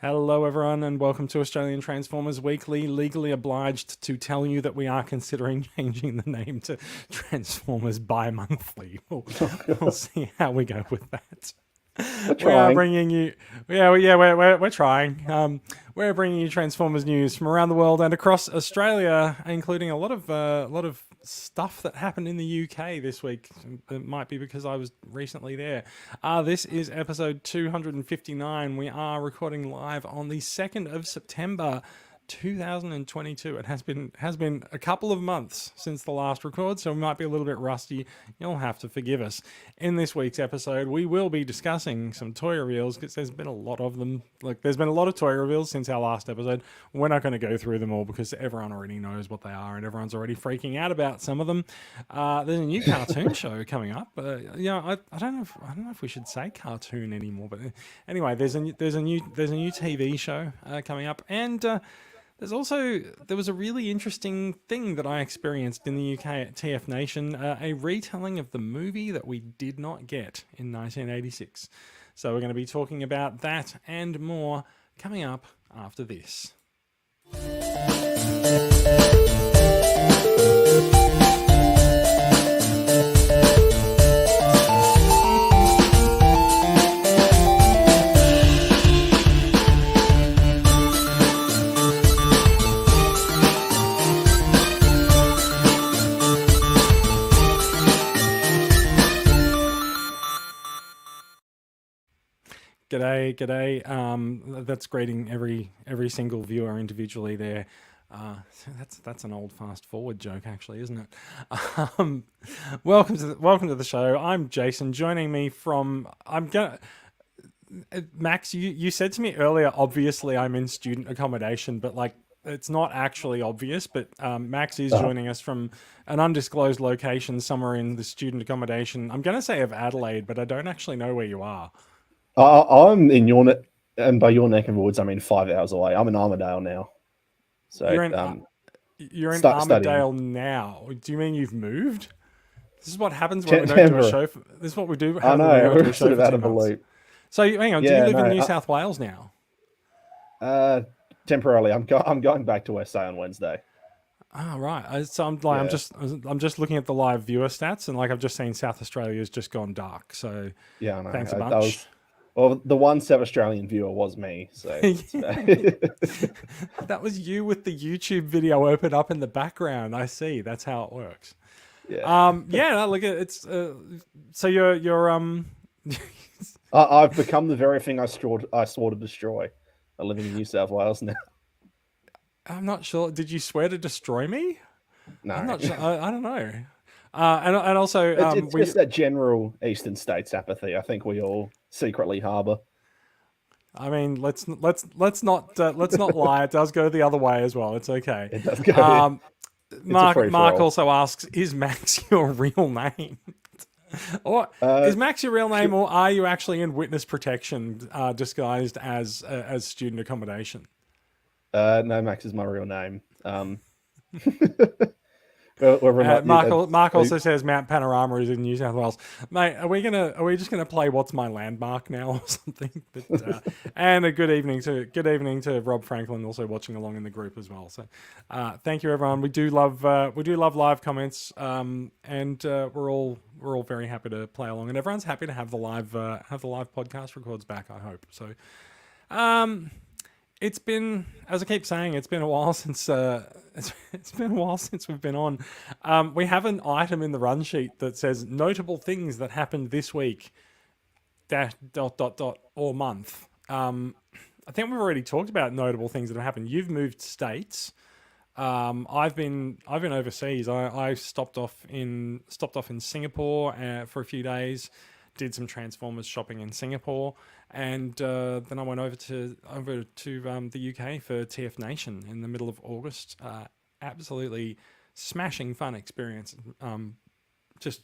Hello, everyone, and welcome to Australian Transformers Weekly. Legally obliged to tell you that we are considering changing the name to Transformers bi-monthly. We'll see how we go with that. We're We are trying. bringing you, we're trying. We're bringing you Transformers news from around the world and across Australia, including a lot of stuff that happened in the UK this week. It might be because I was recently there. This is episode 259. We are recording live on the 2nd of September. 2022. It has been a couple of months since the last record, so we might be a little bit rusty. You'll have to forgive us. In this week's episode, we will be discussing some toy reveals because there's been a lot of them. Like, there's been a lot of toy reveals since our last episode. We're not going to go through them all because everyone already knows what they are and everyone's already freaking out about some of them. There's a new cartoon show coming up. I don't know if we should say cartoon anymore, but anyway, there's a new TV show coming up, and there was a really interesting thing that I experienced in the UK at TF Nation, a retelling of the movie that we did not get in 1986. So we're going to be talking about that and more coming up after this. G'day. That's greeting every single viewer individually there. That's an old fast forward joke, actually, isn't it? Welcome to the show. I'm Jason. Joining me from Max. You said to me earlier. Obviously, I'm in student accommodation, but like it's not actually obvious. But Max is Uh, joining us from an undisclosed location somewhere in the student accommodation. I'm going to say of Adelaide, but I don't actually know where you are. I'm in your neck, and by your neck of the woods, I mean 5 hours away. I'm in Armidale now, so You're in you're in studying Armidale now. Do you mean you've moved? This is what happens when we don't do a temporary. show. This is what we do. I Happen when we know don't do we're a sort show of for out two of the months. loop. So hang on. Do you Yeah, live in no, New South Wales now? temporarily. I'm going back to SA on Wednesday. Oh, right. So Yeah, I'm just looking at the live viewer stats, and like I've just seen South Australia's just gone dark. So yeah, I know. thanks a That bunch. was well, the one South Australian viewer was me, so it's That was you with the YouTube video open up in the background. I see. That's how it works. yeah. Yeah. No, look, it's so you're. I've become the very thing I swore to destroy. I'm living in New South Wales now. I'm not sure. Did you swear to destroy me? I'm No, not sure. I don't know. And also, it's just that general Eastern States apathy. I think we all secretly harbour. I mean, let's not lie. It does go the other way as well. It's okay. It does go. Um, It's a free for Mark all. also asks, "Is Max your real name?" Or Uh, is Max your real name, or are you actually in witness protection, disguised as student accommodation? no, Max is my real name. Whether or not Mark also says Mount Panorama is in New South Wales. Mate, are we just gonna play What's My Landmark now or something? But, and a good evening to Rob Franklin also watching along in the group as well. So thank you everyone. We do love live comments, and we're all very happy to play along, and everyone's happy to have the live podcast records back. I hope so. It's been, as I keep saying, it's been a while since it's been a while since we've been on. We have an item in the run sheet that says notable things that happened this week, dash dot dot dot or month. I think we've already talked about notable things that have happened. You've moved states. I've been overseas. I stopped off in Singapore for a few days, did some Transformers shopping in Singapore, and then I went over to the UK for TF Nation in the middle of August. Absolutely smashing fun experience. Just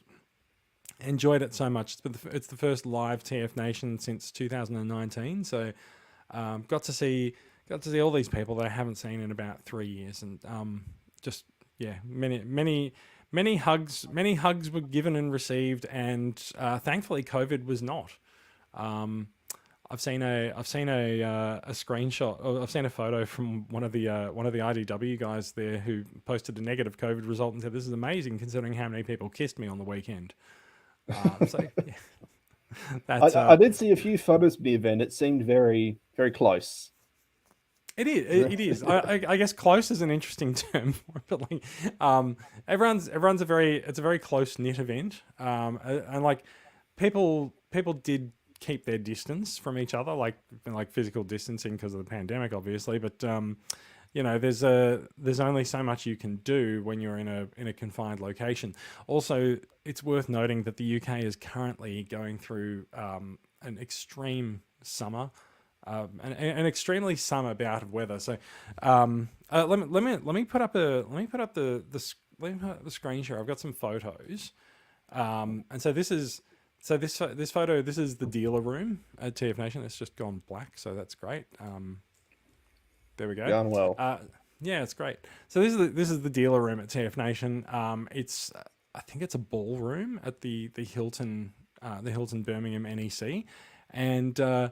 enjoyed it so much. It's the first live TF Nation since 2019, so got to see all these people that I haven't seen in about 3 years, and just yeah, many hugs were given and received, and thankfully COVID was not. I've seen a screenshot. Or I've seen a photo from one of the IDW guys there who posted a negative COVID result and said, "This is amazing considering how many people kissed me on the weekend." So yeah, that's I did see a few photos of the event. It seemed very, very close. it is. It is. I guess close is an interesting term, but like, everyone's it's a very close knit event, and like people did keep their distance from each other, like physical distancing because of the pandemic, obviously. But there's only so much you can do when you're in a confined location. Also, it's worth noting that the UK is currently going through an extreme summer. An extremely summer bout of weather. So, let me put up the screen share. I've got some photos, and so this photo. This is the dealer room at TF Nation. It's just gone black, so that's great. There we go. Gone well. Yeah, it's great. So this is the dealer room at TF Nation. It's I think it's a ballroom at the Hilton Birmingham NEC, and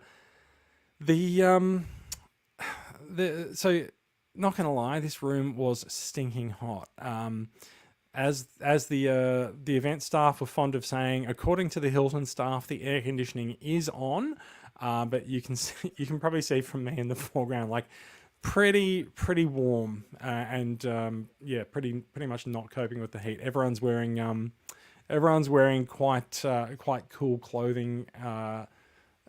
so not gonna lie, this room was stinking hot. As the event staff were fond of saying, according to the Hilton staff, the air conditioning is on, but you can probably see from me in the foreground, like pretty warm, and pretty much not coping with the heat. Everyone's wearing quite cool clothing.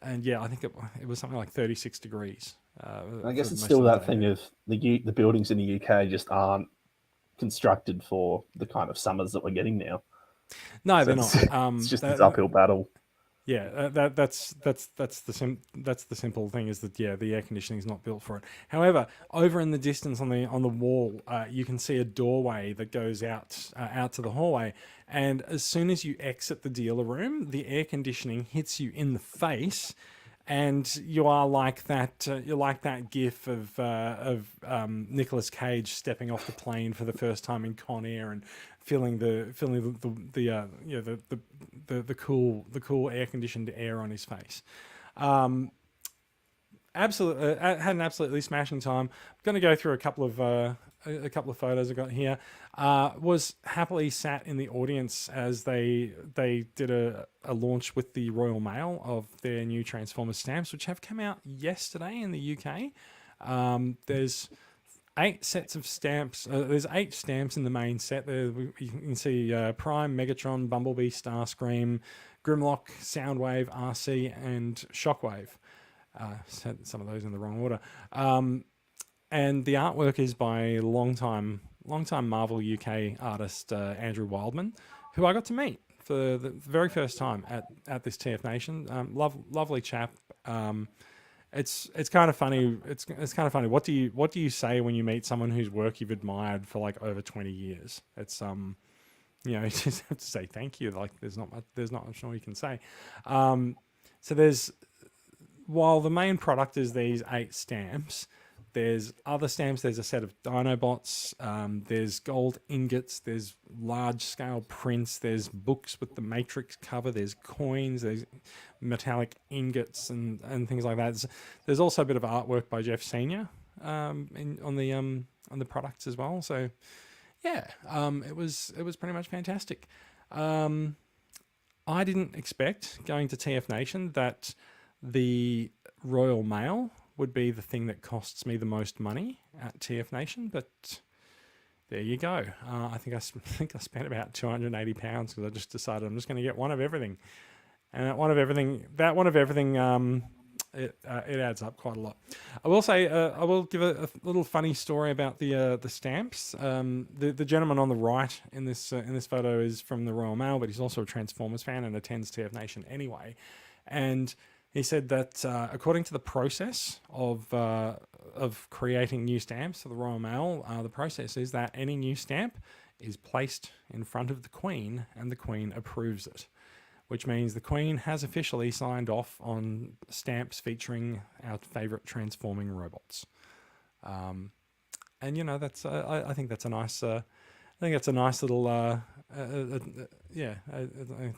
And yeah, I think it was something like 36 degrees. I guess it's still that thing of the buildings in the UK just aren't constructed for the kind of summers that we're getting now. No, they're not. It's just this uphill battle. Yeah, that's the simple thing is that the air conditioning is not built for it. However, over in the distance on the wall, you can see a doorway that goes out to the hallway, and as soon as you exit the dealer room, the air conditioning hits you in the face, and you are like that. You're like that GIF of Nicolas Cage stepping off the plane for the first time in Con Air and feeling the cool air conditioned air on his face. Had an absolutely smashing time. I'm going to go through a couple of photos I got here. Was happily sat in the audience as they did a launch with the Royal Mail of their new Transformers stamps, which have come out yesterday in the UK. There's 8 sets of stamps. There's 8 stamps in the main set. There you can see Prime, Megatron, Bumblebee, Starscream, Grimlock, Soundwave, RC, and Shockwave. Said some of those in the wrong order. And the artwork is by longtime Marvel UK artist Andrew Wildman, who I got to meet for the very first time at this TF Nation. Lovely chap. It's kind of funny. It's kind of funny. What do you say when you meet someone whose work you've admired for like over 20 years? It's you just have to say thank you. Like there's not much more you can say. So while the main product is these 8 stamps, there's other stamps. There's a set of Dinobots. There's gold ingots. There's large-scale prints. There's books with the Matrix cover. There's coins. There's metallic ingots and things like that. There's also a bit of artwork by Jeff Senior on the products as well. So yeah, it was pretty much fantastic. I didn't expect going to TF Nation that the Royal Mail would be the thing that costs me the most money at TF Nation, but there you go. I think I spent about £280 because I just decided I'm just going to get one of everything, and that one of everything, it adds up quite a lot. I will say, I will give a little funny story about the stamps. The gentleman on the right in this photo is from the Royal Mail, but he's also a Transformers fan and attends TF Nation anyway, and he said that according to the process of creating new stamps for the Royal Mail, the process is that any new stamp is placed in front of the Queen and the Queen approves it, which means the Queen has officially signed off on stamps featuring our favourite transforming robots. And that's I think that's a nice little it's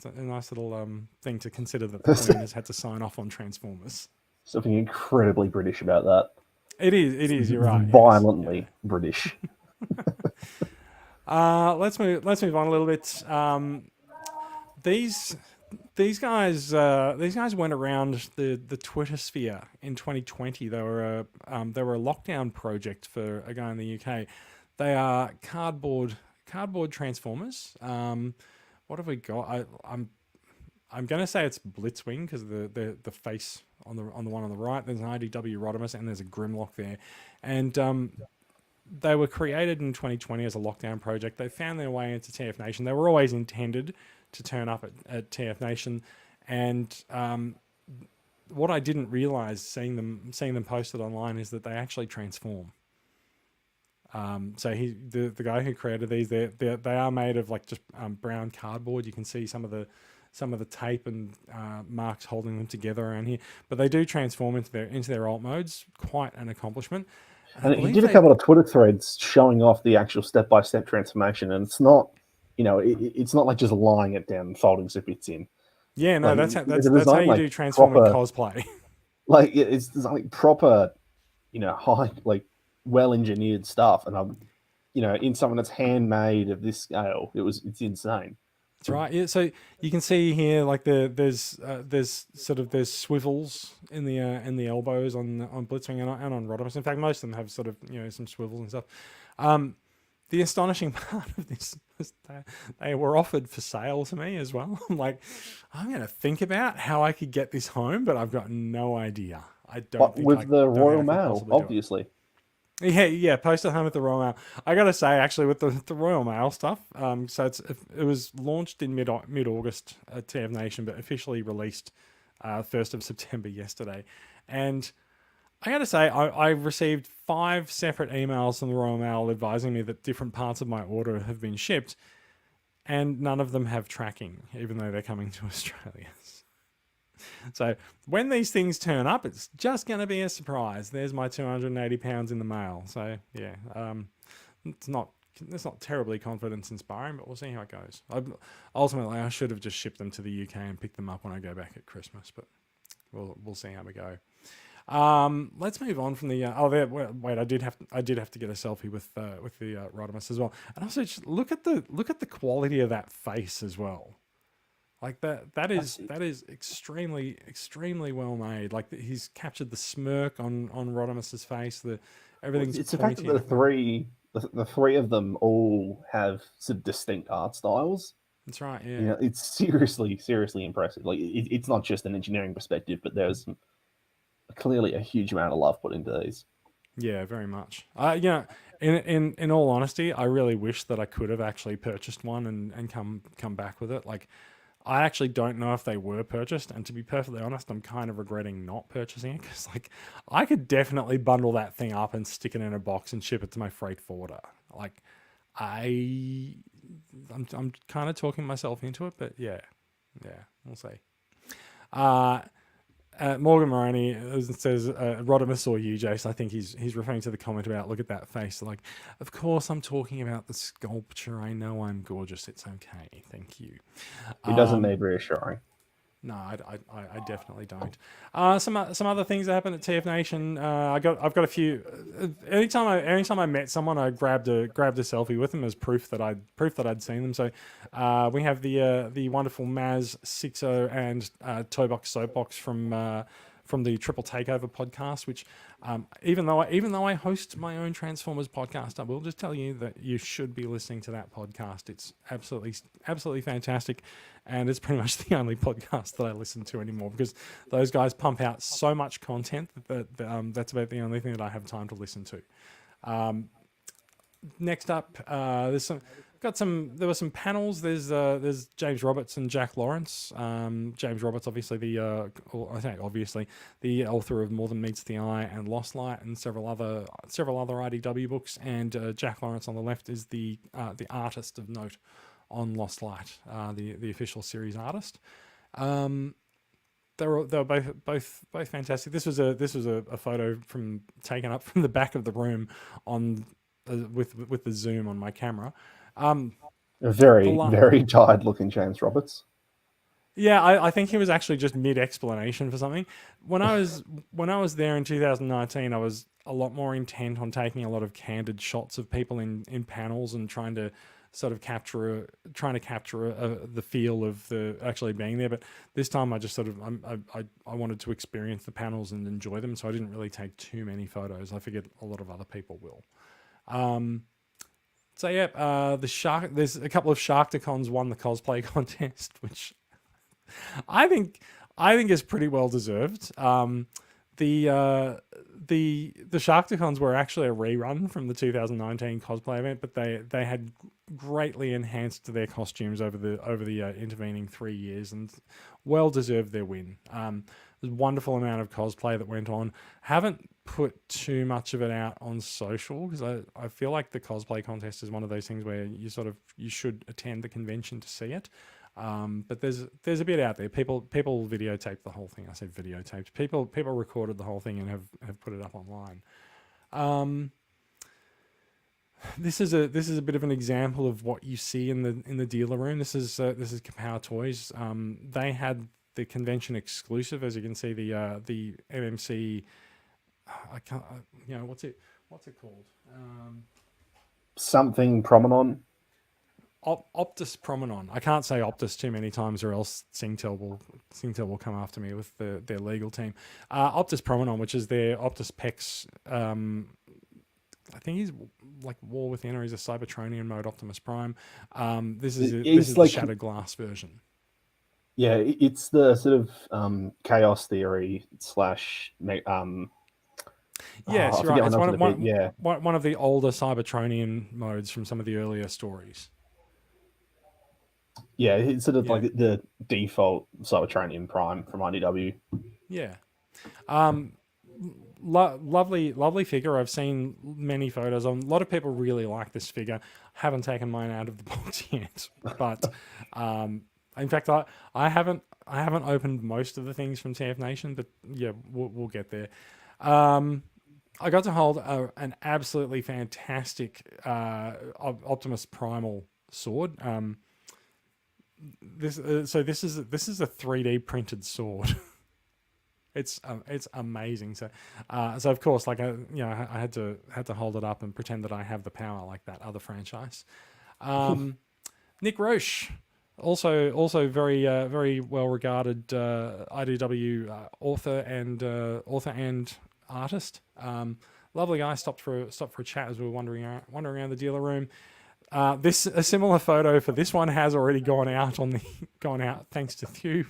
a nice little thing to consider, that the Queen has had to sign off on Transformers. Something incredibly British about that. It is. It is. You're right. Violently Yes. British. Let's move. Let's move on a little bit. These these guys went around the Twitter sphere in 2020. They were a lockdown project for a guy in the UK. They are cardboard transformers. What have we got? I'm going to say it's Blitzwing because the face on the one on the right. There's an IDW Rodimus and there's a Grimlock there, and they were created in 2020 as a lockdown project. They found their way into TF Nation. They were always intended to turn up at TF Nation, and what I didn't realize seeing them posted online is that they actually transform. So the guy who created these, they are made of like just brown cardboard. You can see some of the tape and marks holding them together around here, but they do transform into their alt modes. Quite an accomplishment. And he did a couple of Twitter threads showing off the actual step-by-step transformation, and it's not, it's not like just lying it down and folding some bits in. Yeah, no, like, that's how you do transforming cosplay. Like it's like proper, high, like well-engineered stuff, and I'm, in something that's handmade of this scale, it's insane. That's right. Yeah. So you can see here, like there's swivels in the elbows on Blitzwing and on Rodimus. In fact, most of them have sort of some swivels and stuff. The astonishing part of this was that they were offered for sale to me as well. I'm like, I'm going to think about how I could get this home, but I've got no idea. I don't think with the Royal Mail, obviously. Yeah, posted home with the Royal Mail. I got to say, actually, with the Royal Mail stuff, so it was launched in mid-August at TF Nation, but officially released 1st of September yesterday. And I got to say, I received 5 separate emails from the Royal Mail advising me that different parts of my order have been shipped, and none of them have tracking, even though they're coming to Australia. So when these things turn up, it's just going to be a surprise. There's my £280 in the mail. So yeah, it's not terribly confidence inspiring, but we'll see how it goes. Ultimately, I should have just shipped them to the UK and picked them up when I go back at Christmas, but we'll see how we go. Let's move on from the. Wait, I did have to get a selfie with the Rodimus as well, and also just look at the quality of that face as well. Like that is extremely well made. Like he's captured the smirk on Rodimus's face. Everything's. It's the fact that the three of them all have some distinct art styles. That's right. Yeah. It's seriously impressive. Like it's not just an engineering perspective, but there's clearly a huge amount of love put into these. Yeah, very much. In all honesty, I really wish that I could have actually purchased one and come back with it. Like, I actually don't know if they were purchased, and to be perfectly honest, I'm kind of regretting not purchasing it because, like, I could definitely bundle that thing up and stick it in a box and ship it to my freight forwarder. Like, I'm kind of talking myself into it, but yeah, we'll see. Morgan Moroney says, Rodimus or you, Jace. I think he's referring to the comment about, look at that face. Like, of course I'm talking about the sculpture. I know I'm gorgeous. It's okay. Thank you. He doesn't need reassuring. No, I definitely don't. Some other things that happened at TF Nation. I've got a few. Anytime I met someone, I grabbed a selfie with them as proof that I'd seen them. So we have the wonderful Maz 60 and Toybox Soapbox from the Triple Takeover podcast, which even though I host my own Transformers podcast, I will just tell you that you should be listening to that podcast. It's absolutely fantastic, and it's pretty much the only podcast that I listen to anymore because those guys pump out so much content that that's about the only thing that I have time to listen to. Next up, there were some panels. There's James Roberts and Jack Lawrence. James Roberts, obviously the author of More Than Meets the Eye and Lost Light and several other IDW books, and Jack Lawrence on the left is the artist of note on Lost Light, the official series artist. They were both fantastic. This was a photo taken up from the back of the room on with the zoom on my camera. A very tired looking James Roberts. Yeah, I think he was actually just mid explanation for something. When I was there in 2019, I was a lot more intent on taking a lot of candid shots of people in panels and trying to sort of capture the feel of the actually being there. But this time, I just sort of I wanted to experience the panels and enjoy them, so I didn't really take too many photos. I figured a lot of other people will. Um, so yeah, the shark. There's a couple of Sharkticons won the cosplay contest, which I think I think is pretty well deserved. The uh, the Sharkticons were actually a rerun from the 2019 cosplay event, but they had greatly enhanced their costumes over the intervening 3 years and well deserved their win. There's a wonderful amount of cosplay that went on. Haven't put too much of it out on social because I feel like the cosplay contest is one of those things where you should attend the convention to see it. But there's a bit out there. People videotaped the whole thing. I said videotaped. People recorded the whole thing and have put it up online. Um, this is a bit of an example of what you see in the dealer room. This is Kapow Toys. They had the convention exclusive, as you can see, the MMC. I can't. What's it called? Something Promenon. Optus Promenon. I can't say Optus too many times, or else Singtel will come after me with their legal team. Optus Promenon, which is their Optus Pex. I think he's like War Within, or he's a Cybertronian mode Optimus Prime. This is the Shattered Glass version. Yeah, it's the sort of chaos theory slash. Yes, I you're right. forget It's what else it is. one of the older Cybertronian modes from some of the earlier stories. Yeah, it's sort of Yeah. like the default Cybertronian Prime from IDW. Yeah. Lovely figure. I've seen many photos. A lot of people really like this figure. Haven't taken mine out of the box yet, but in fact, I haven't opened most of the things from TF Nation, but yeah, we'll get there. I got to hold an absolutely fantastic Optimus Primal sword. This is a 3D printed sword. It's amazing. So of course, like I had to hold it up and pretend that I have the power like that other franchise. Nick Roche, also very well regarded IDW author and artist. Lovely guy. Stopped for a chat as we were wandering around the dealer room. A similar photo for this one has already gone out thanks to Thew.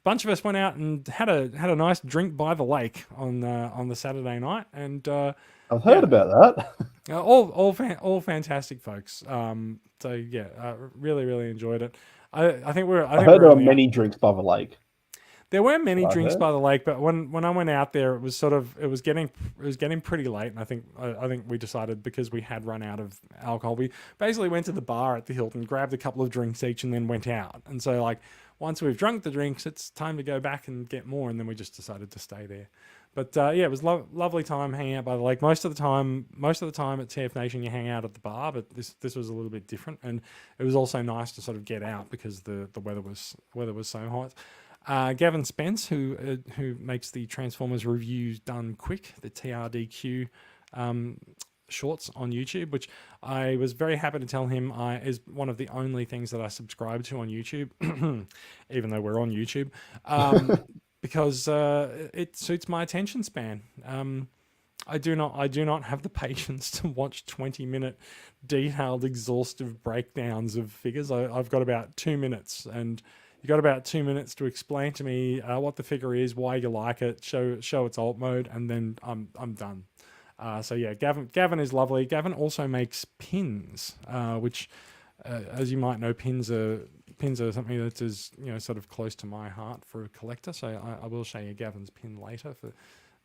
Bunch of us went out and had a nice drink by the lake on the Saturday night, and I've heard about that. all fantastic folks. So yeah, really enjoyed it. I think I heard there were many drinks by the lake. There were many drinks by the lake, but when I went out there, it was getting pretty late, and I think we decided, because we had run out of alcohol, we basically went to the bar at the Hilton, grabbed a couple of drinks each, and then went out. And so, like, once we've drunk the drinks, it's time to go back and get more, and then we just decided to stay there. But yeah, it was lovely time hanging out by the lake. Most of the time at TF Nation you hang out at the bar, but this was a little bit different, and it was also nice to sort of get out because the weather was so hot. Gavin Spence, who makes the Transformers reviews done quick, the TRDQ shorts on YouTube, which I was very happy to tell him is one of the only things that I subscribe to on YouTube, even though we're on YouTube, because it suits my attention span. I do not have the patience to watch 20-minute detailed, exhaustive breakdowns of figures. I've got about 2 minutes, and you got about 2 minutes to explain to me what the figure is, why you like it, show its alt mode, and then I'm done. So yeah, Gavin is lovely. Gavin also makes pins, which, as you might know, pins are something that is sort of close to my heart for a collector. So I will show you Gavin's pin later for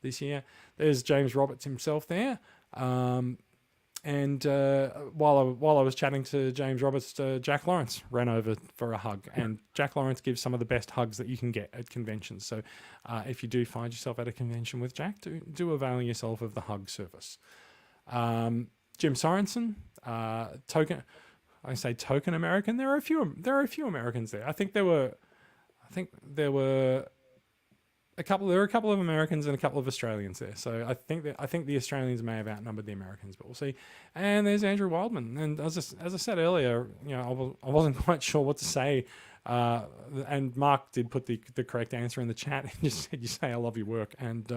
this year. There's James Roberts himself there. And while I was chatting to James Roberts, Jack Lawrence ran over for a hug. And Jack Lawrence gives some of the best hugs that you can get at conventions. So if you do find yourself at a convention with Jack, do avail yourself of the hug service. Jim Sorensen, token. I say token American. There are a few Americans there. I think there were there were a couple of Americans and a couple of Australians there. So I think the Australians may have outnumbered the Americans, but we'll see. And there's Andrew Wildman. And as I said earlier, I wasn't quite sure what to say. And Mark did put the correct answer in the chat. He just said, "You say I love your work," and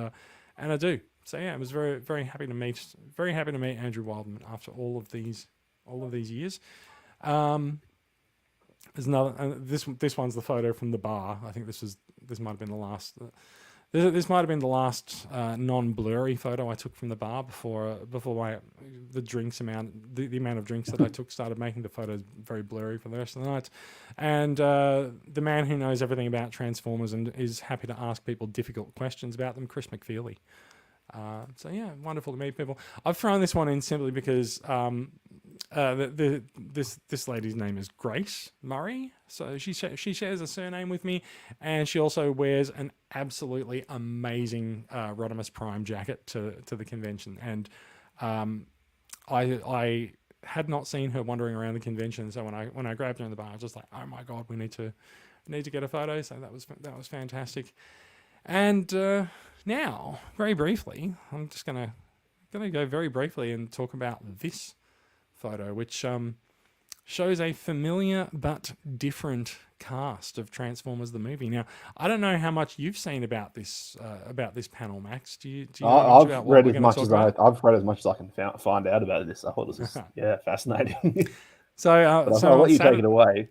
I do. So yeah, I was very happy to meet Andrew Wildman after all of these years. There's another. This one's the photo from the bar. I think this might have been the last. This might have been the last non-blurry photo I took from the bar before the amount of drinks that I took started making the photos very blurry for the rest of the night. And the man who knows everything about Transformers and is happy to ask people difficult questions about them, Chris McFeely. So yeah, wonderful to meet people. I've thrown this one in simply because this lady's name is Grace Murray, so she shares a surname with me, and she also wears an absolutely amazing Optimus Prime jacket to the convention. And I had not seen her wandering around the convention, so when I grabbed her in the bar, I was just like, oh my god, we need to get a photo. So that was fantastic. And now, very briefly, I'm just gonna go very briefly and talk about this photo, which shows a familiar but different cast of Transformers the movie. Now, I don't know how much you've seen about this panel, Max. Do you know much about what we're going to talk about? I've read as much as I can find out about this. I thought this was fascinating. So I'll let you take it away.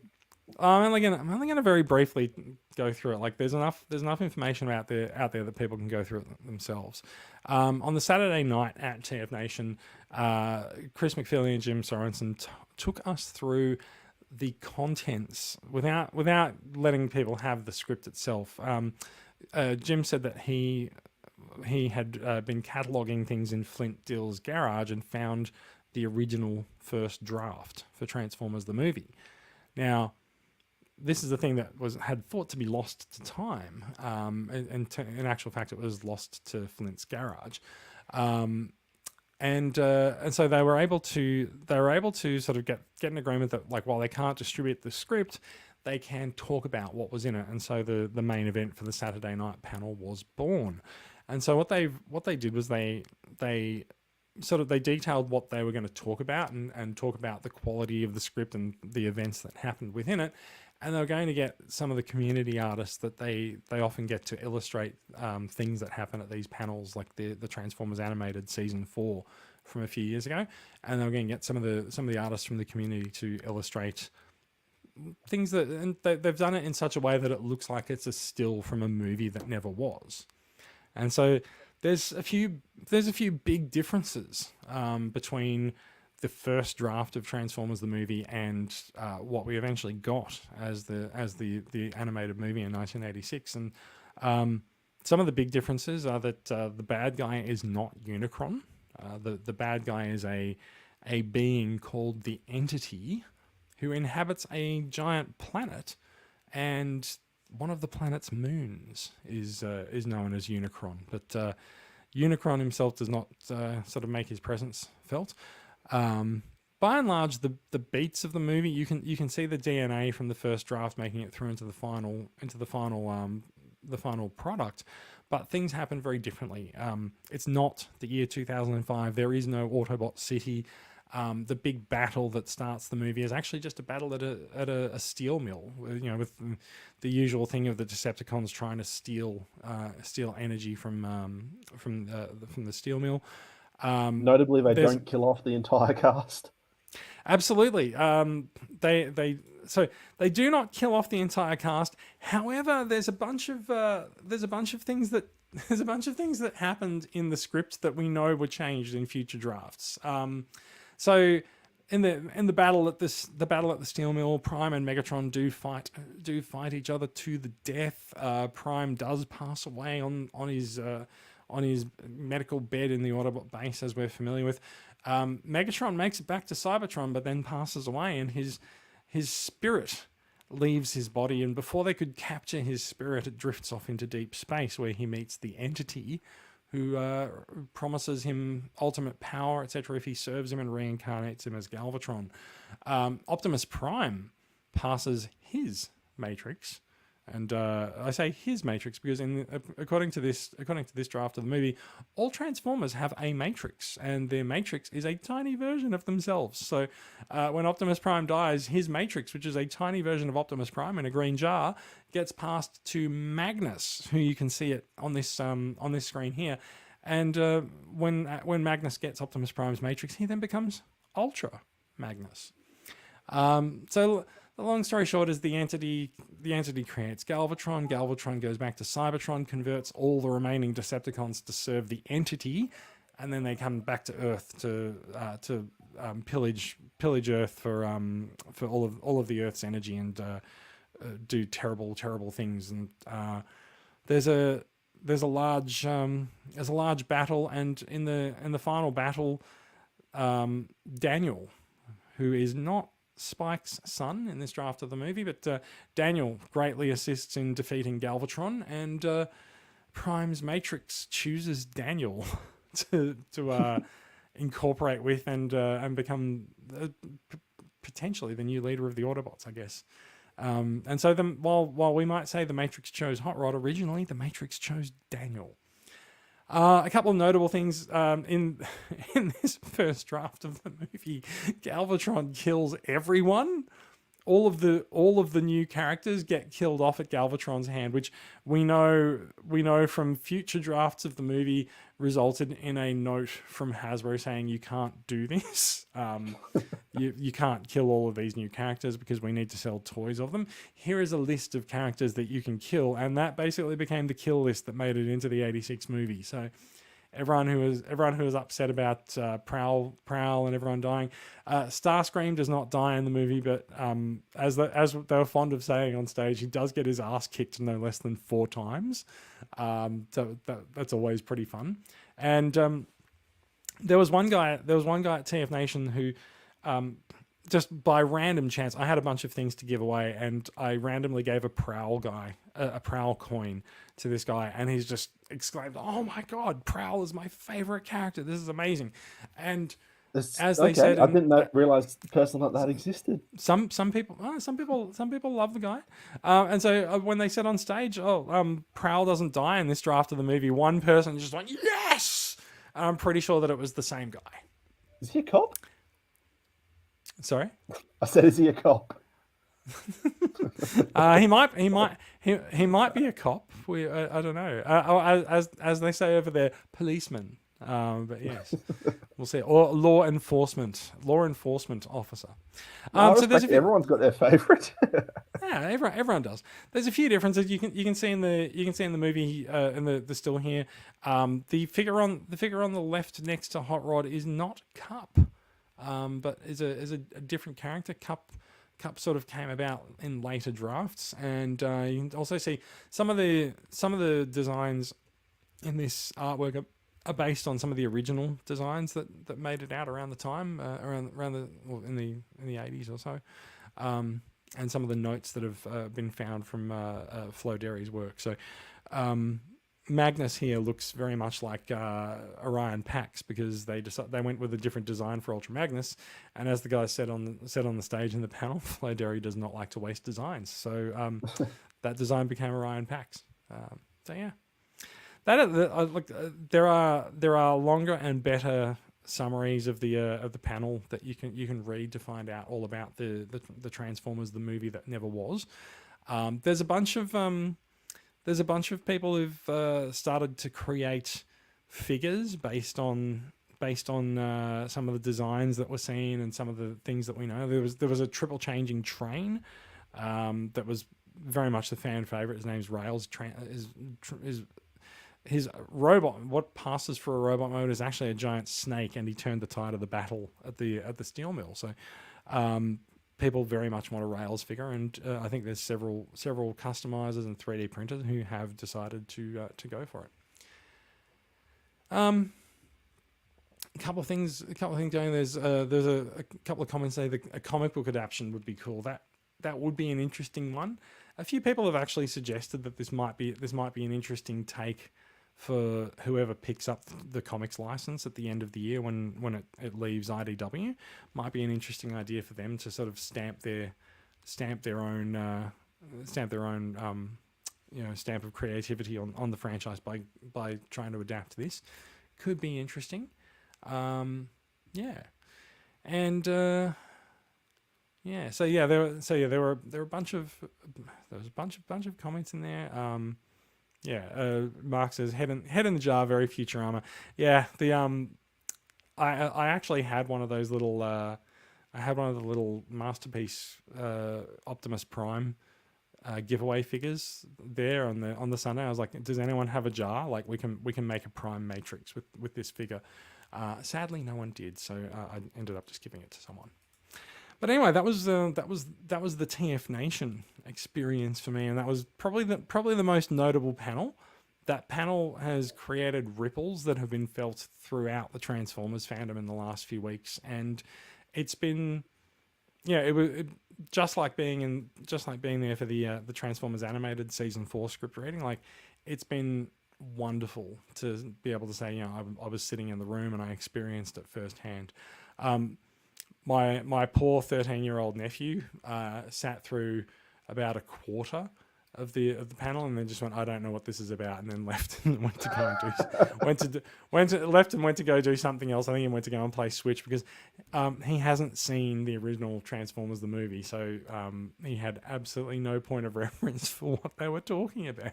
I'm only gonna very briefly go through it. Like there's enough information out there that people can go through it themselves. On the Saturday night at TF Nation, Chris McFeely and Jim Sorensen took us through the contents without letting people have the script itself. Jim said that he had been cataloging things in Flint Dill's garage and found the original first draft for Transformers the movie. Now, this is the thing that had thought to be lost to time, and in actual fact, it was lost to Flint's garage, and so they were able to sort of get an agreement that, like, while they can't distribute the script, they can talk about what was in it, and so the main event for the Saturday night panel was born. And so what they did was they detailed what they were going to talk about and talk about the quality of the script and the events that happened within it. And they were going to get some of the community artists that they often get to illustrate things that happen at these panels, like the Transformers Animated Season 4 from a few years ago. And they were going to get some of the artists from the community to illustrate things and they've done it in such a way that it looks like it's a still from a movie that never was. And so there's a few big differences between the first draft of Transformers the movie and what we eventually got as the animated movie in 1986. And some of the big differences are that the bad guy is not Unicron. The bad guy is a being called the Entity, who inhabits a giant planet, and one of the planet's moons is known as Unicron. But Unicron himself does not sort of make his presence felt. By and large, the beats of the movie, you can see the DNA from the first draft making it through into the final product, but things happen very differently. It's not the year 2005. There is no Autobot City. The big battle that starts the movie is actually just a battle at a steel mill, with the usual thing of the Decepticons trying to steal energy from the steel mill. Notably, they don't kill off the entire cast. Absolutely. They do not kill off the entire cast. However, there's a bunch of things that happened in the script that we know were changed in future drafts. So in the battle at the steel mill, Prime and Megatron do fight each other to the death. Prime does pass away on his medical bed in the Autobot base, as we're familiar with. Megatron makes it back to Cybertron, but then passes away, and his spirit leaves his body. And before they could capture his spirit, it drifts off into deep space, where he meets the Entity, who promises him ultimate power, etc., if he serves him and reincarnates him as Galvatron. Optimus Prime passes his matrix, and I say his matrix because according to this draft of the movie, all Transformers have a matrix, and their matrix is a tiny version of themselves. So when Optimus Prime dies, his matrix, which is a tiny version of Optimus Prime in a green jar, gets passed to Magnus, who you can see it on this screen here. And when Magnus gets Optimus Prime's matrix, he then becomes Ultra Magnus. So the long story short is the entity creates Galvatron. Galvatron goes back to Cybertron, converts all the remaining Decepticons to serve the entity, and then they come back to Earth to pillage Earth for all of the Earth's energy and do terrible things. And there's a large battle, and in the final battle, Daniel, who is not Spike's son in this draft of the movie, but Daniel greatly assists in defeating Galvatron, and Prime's Matrix chooses Daniel to incorporate with and become potentially the new leader of the Autobots, I guess. And so while we might say the Matrix chose Hot Rod, originally the Matrix chose Daniel. A couple of notable things in this first draft of the movie, Galvatron kills everyone. All of the new characters get killed off at Galvatron's hand, which we know from future drafts of the movie resulted in a note from Hasbro saying you can't do this. You can't kill all of these new characters because we need to sell toys of them. Here is a list of characters that you can kill, and that basically became the kill list that made it into the '86 movie. So everyone who was upset about Prowl and everyone dying, Starscream does not die in the movie, but as they were fond of saying on stage, he does get his ass kicked no less than 4 times. So that's always pretty fun. And there was one guy at TF Nation who, just by random chance, I had a bunch of things to give away, and I randomly gave a Prowl coin to this guy, and he's just exclaimed, "Oh my god, Prowl is my favorite character. This is amazing." And as they said, I didn't realize the person like that existed. Some people love the guy, and so when they said on stage, Prowl doesn't die in this draft of the movie, one person just went, "Yes!" And I'm pretty sure that it was the same guy. Is he a cop? Sorry, I said, is he a cop? He might be a cop. I don't know. As they say over there, policeman. But yes, we'll see. Or law enforcement officer. Everyone's got their favorite. Yeah, everyone does. There's a few differences you can see in the movie in the still here. The figure on the left next to Hot Rod is not Cup, but is a different character. Cup sort of came about in later drafts, and you can also see some of the designs in this artwork are based on some of the original designs that made it out around the time, in the 80s or so, and some of the notes that have been found from Flo Derry's work. So Magnus here looks very much like Orion Pax, because they went with a different design for Ultra Magnus, and as the guy said on the stage in the panel, Flo Derry does not like to waste designs, so that design became Orion Pax. So yeah. There are longer and better summaries of the panel that you can read to find out all about the Transformers, the movie that never was. There's a bunch of people who've started to create figures based on some of the designs that were seen and some of the things that we know. There was a triple changing train that was very much the fan favorite. His name's Rails. His robot, what passes for a robot mode, is actually a giant snake, and he turned the tide of the battle at the steel mill. So people very much want a Rails figure, and I think there's several customizers and 3D printers who have decided to go for it. A couple of things going. There's a couple of comments say that a comic book adaptation would be cool. That would be an interesting one. A few people have actually suggested that this might be an interesting take for whoever picks up the comics license at the end of the year when it leaves IDW. Might be an interesting idea for them to sort of stamp their own stamp of creativity on the franchise by trying to adapt to this. Could be interesting. Yeah. And there were a bunch of comments in there. Mark says head in the jar, very Futurama. Yeah, I actually had one of those little masterpiece Optimus Prime giveaway figures there on the Sunday. I was like, does anyone have a jar? Like we can make a Prime Matrix with this figure. Sadly, no one did, so I ended up just giving it to someone. But anyway, that was the TF Nation experience for me, and that was probably the most notable panel. That panel has created ripples that have been felt throughout the Transformers fandom in the last few weeks, and it's been, it was just like being there for the Transformers animated season 4 script reading. Like, it's been wonderful to be able to say, I was sitting in the room and I experienced it firsthand. My poor 13-year-old nephew sat through about a quarter of the panel and then just went, I don't know what this is about, and then left and went to go do something else. I think he went to go and play Switch because he hasn't seen the original Transformers the movie, so he had absolutely no point of reference for what they were talking about.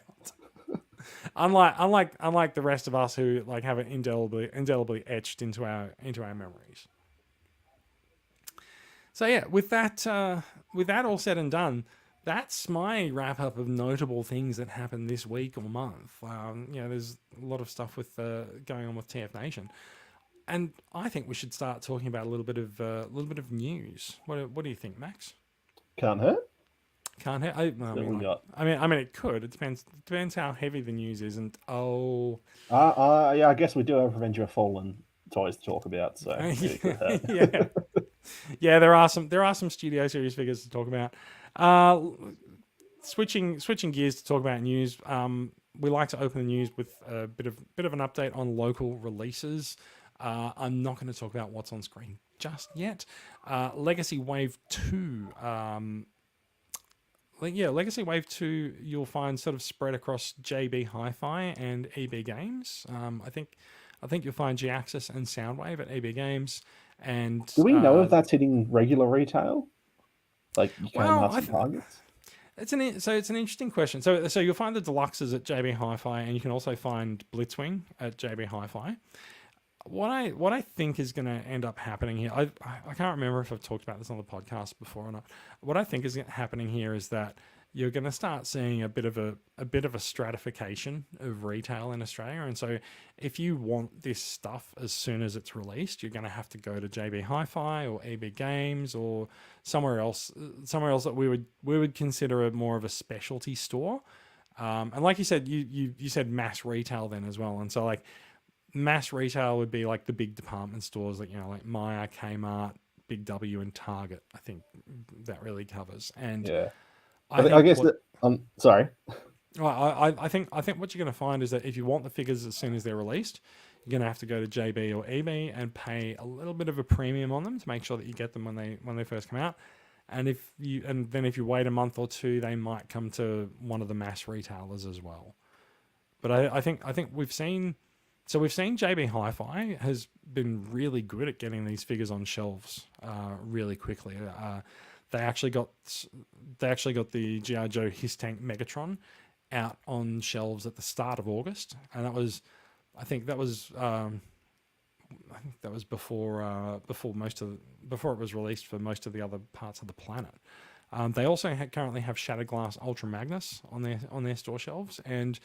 Unlike the rest of us who like have it indelibly etched into our memories. So yeah, with that all said and done, that's my wrap up of notable things that happened this week or month. There's a lot of stuff with going on with TF Nation, and I think we should start talking about a little bit of news. What do you think, Max? Can't hurt. Can't hurt. I mean, it could. It depends how heavy the news is, and I guess we do have Revenge of Fallen toys to talk about. So yeah. Yeah, there are some Studio Series figures to talk about. Switching gears to talk about news. We like to open the news with a bit of an update on local releases. I'm not going to talk about what's on screen just yet. Legacy Wave 2. Legacy Wave 2 you'll find sort of spread across JB Hi-Fi and EB Games. I think you'll find G-Axis and Soundwave at EB Games. And do we know if that's hitting regular retail? Like, you can't have some targets? It's an interesting question. So you'll find the deluxes at JB Hi-Fi, and you can also find Blitzwing at JB Hi-Fi. What I think is going to end up happening here, I can't remember if I've talked about this on the podcast before or not. What I think is happening here is that you're going to start seeing a bit of a stratification of retail in Australia. And so if you want this stuff as soon as it's released, you're going to have to go to JB Hi-Fi or EB Games or somewhere else that we would consider more of a specialty store. And like you said, you said mass retail then as well. And so like mass retail would be like the big department stores like Myer, Kmart, Big W and Target. I think that really covers. And yeah. I guess I'm sorry. Well, I think what you're going to find is that if you want the figures as soon as they're released, you're going to have to go to JB or EB and pay a little bit of a premium on them to make sure that you get them when they first come out. And then if you wait a month or two, they might come to one of the mass retailers as well. But I think we've seen JB Hi-Fi has been really good at getting these figures on shelves really quickly. They actually got the G.I. Joe His Tank Megatron out on shelves at the start of August, and I think that was before it was released for most of the other parts of the planet. They also currently have Shattered Glass Ultra Magnus on their store shelves, and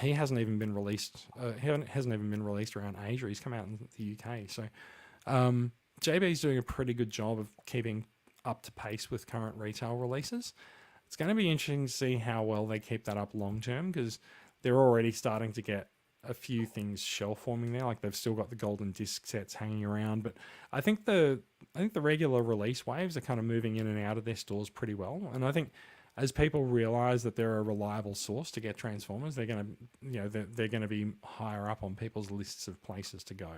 he hasn't even been released. He hasn't even been released around Asia. He's come out in the UK, so JB's doing a pretty good job of keeping up to pace with current retail releases. It's going to be interesting to see how well they keep that up long term, because they're already starting to get a few things shelf forming there. Like they've still got the golden disc sets hanging around, but I think the regular release waves are kind of moving in and out of their stores pretty well. And I think as people realize that they're a reliable source to get Transformers, they're going to, they're going to be higher up on people's lists of places to go.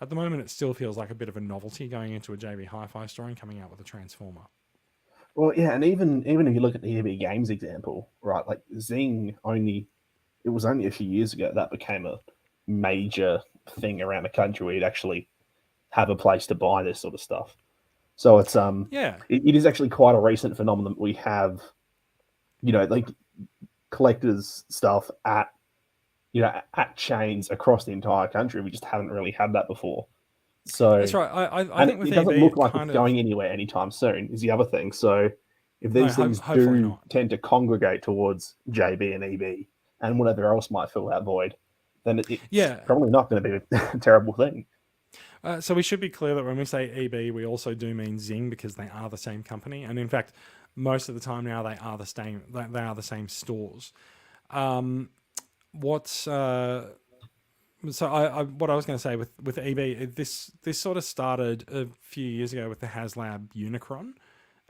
At the moment, it still feels like a bit of a novelty going into a JB Hi-Fi store and coming out with a Transformer. Well, yeah, and even if you look at the EB Games example, right? Like Zing it was only a few years ago that became a major thing around the country where you'd actually have a place to buy this sort of stuff. So it's it is actually quite a recent phenomenon that we have, like collectors stuff at chains across the entire country. We just haven't really had that before. So that's right. I think with it doesn't EB, look like it's going anywhere anytime soon. Is the other thing. So if these things do tend to congregate towards JB and EB and whatever else might fill that void, then it's probably not going to be a terrible thing. So we should be clear that when we say EB, we also do mean Zing, because they are the same company, and in fact, most of the time now they are the same. They are the same stores. What I was going to say with EB, this sort of started a few years ago with the HasLab Unicron,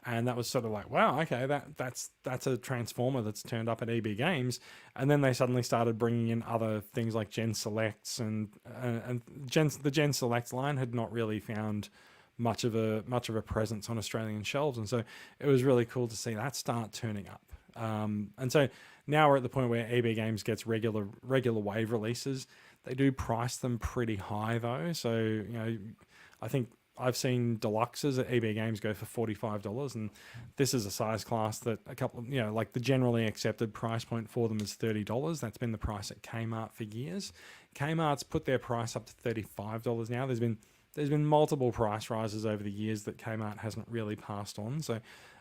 and that was sort of like, wow, okay, that's a Transformer that's turned up at EB Games, and then they suddenly started bringing in other things like Gen Selects, and the Gen Selects line had not really found much of a presence on Australian shelves, and so it was really cool to see that start turning up. And so now we're at the point where EB Games gets regular wave releases. They do price them pretty high though, so I think I've seen deluxes at EB Games go for $45, and this is a size class that a couple of, like the generally accepted price point for them is $30. That's been the price at Kmart for years. Kmart's put their price up to $35 now. There's been multiple price rises over the years that Kmart hasn't really passed on. So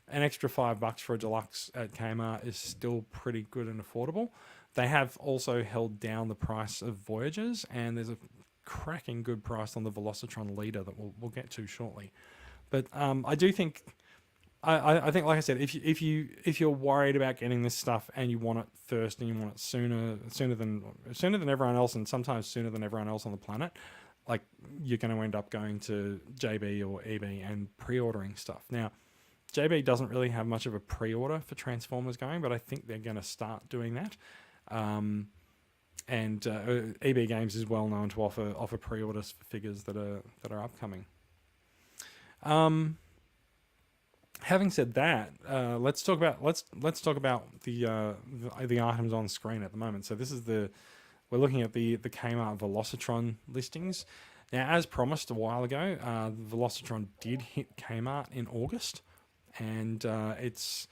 an extra $5 for a deluxe at Kmart is still pretty good and affordable. They have also held down the price of Voyagers, and there's a cracking good price on the Velocitron Leader that we'll get to shortly. But I do think I think, like I said, if you're worried about getting this stuff and you want it first and you want it sooner than everyone else, and sometimes sooner than everyone else on the planet, like, you're going to end up going to JB or EB and pre-ordering stuff. Now, JB doesn't really have much of a pre-order for Transformers going, but I think they're going to start doing that. And EB Games is well known to offer pre-orders for figures that are upcoming. Having said that, let's talk about the items on screen at the moment. So we're looking at the Kmart Velocitron listings. Now, as promised a while ago, the Velocitron did hit Kmart in August, and it's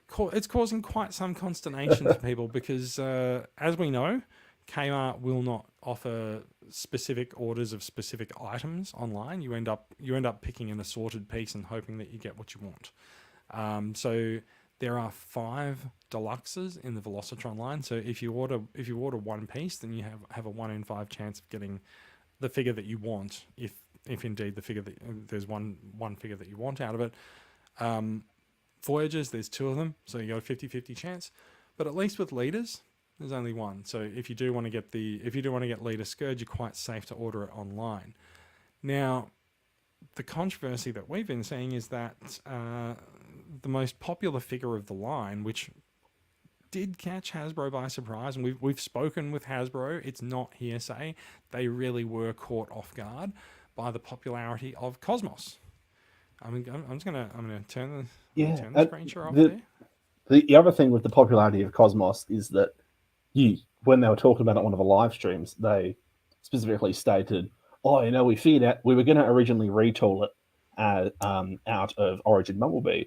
causing quite some consternation to people because, as we know, Kmart will not offer specific orders of specific items online. You end up picking an assorted piece and hoping that you get what you want. So there are 5 deluxes in the Velocitron line. So if you order one piece, then you have a 1 in 5 chance of getting the figure that you want. If indeed there's one figure that you want out of it. Voyagers, there's 2 of them, so you got a 50-50 chance. But at least with leaders, there's only 1. So if you do want to get Leader Scourge, you're quite safe to order it online. Now, the controversy that we've been seeing is that the most popular figure of the line, which did catch Hasbro by surprise, and we've spoken with Hasbro, it's not hearsay, they really were caught off guard by the popularity of Cosmos. I'm gonna turn the screen share off there. The other thing with the popularity of Cosmos is that when they were talking about it on one of the live streams, they specifically stated, we figured out we were going to originally retool it out of Origin Bumblebee,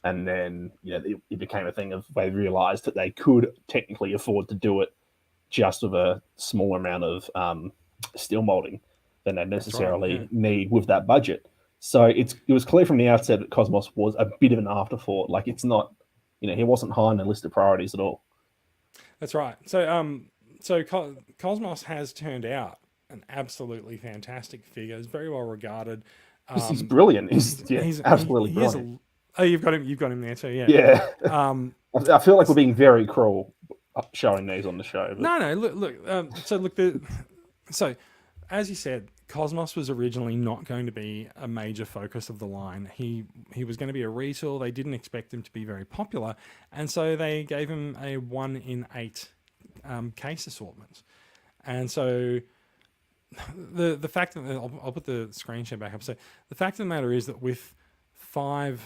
and then it became a thing of they realized that they could technically afford to do it just with a small amount of steel molding than they necessarily need with that budget. So it was clear from the outset that Cosmos was a bit of an afterthought. Like, it's not, he wasn't high on the list of priorities at all. That's right. So Cosmos has turned out an absolutely fantastic figure. He's very well regarded. He's brilliant. He's absolutely brilliant. You've got him there too. Yeah. Yeah. I feel like we're being very cruel showing these on the show. But... No. Look. So as you said, Cosmos was originally not going to be a major focus of the line. He was going to be a retool. They didn't expect him to be very popular, and so they gave him a 1 in 8 case assortment. And so the fact that I'll put the screen share back up. So the fact of the matter is that with five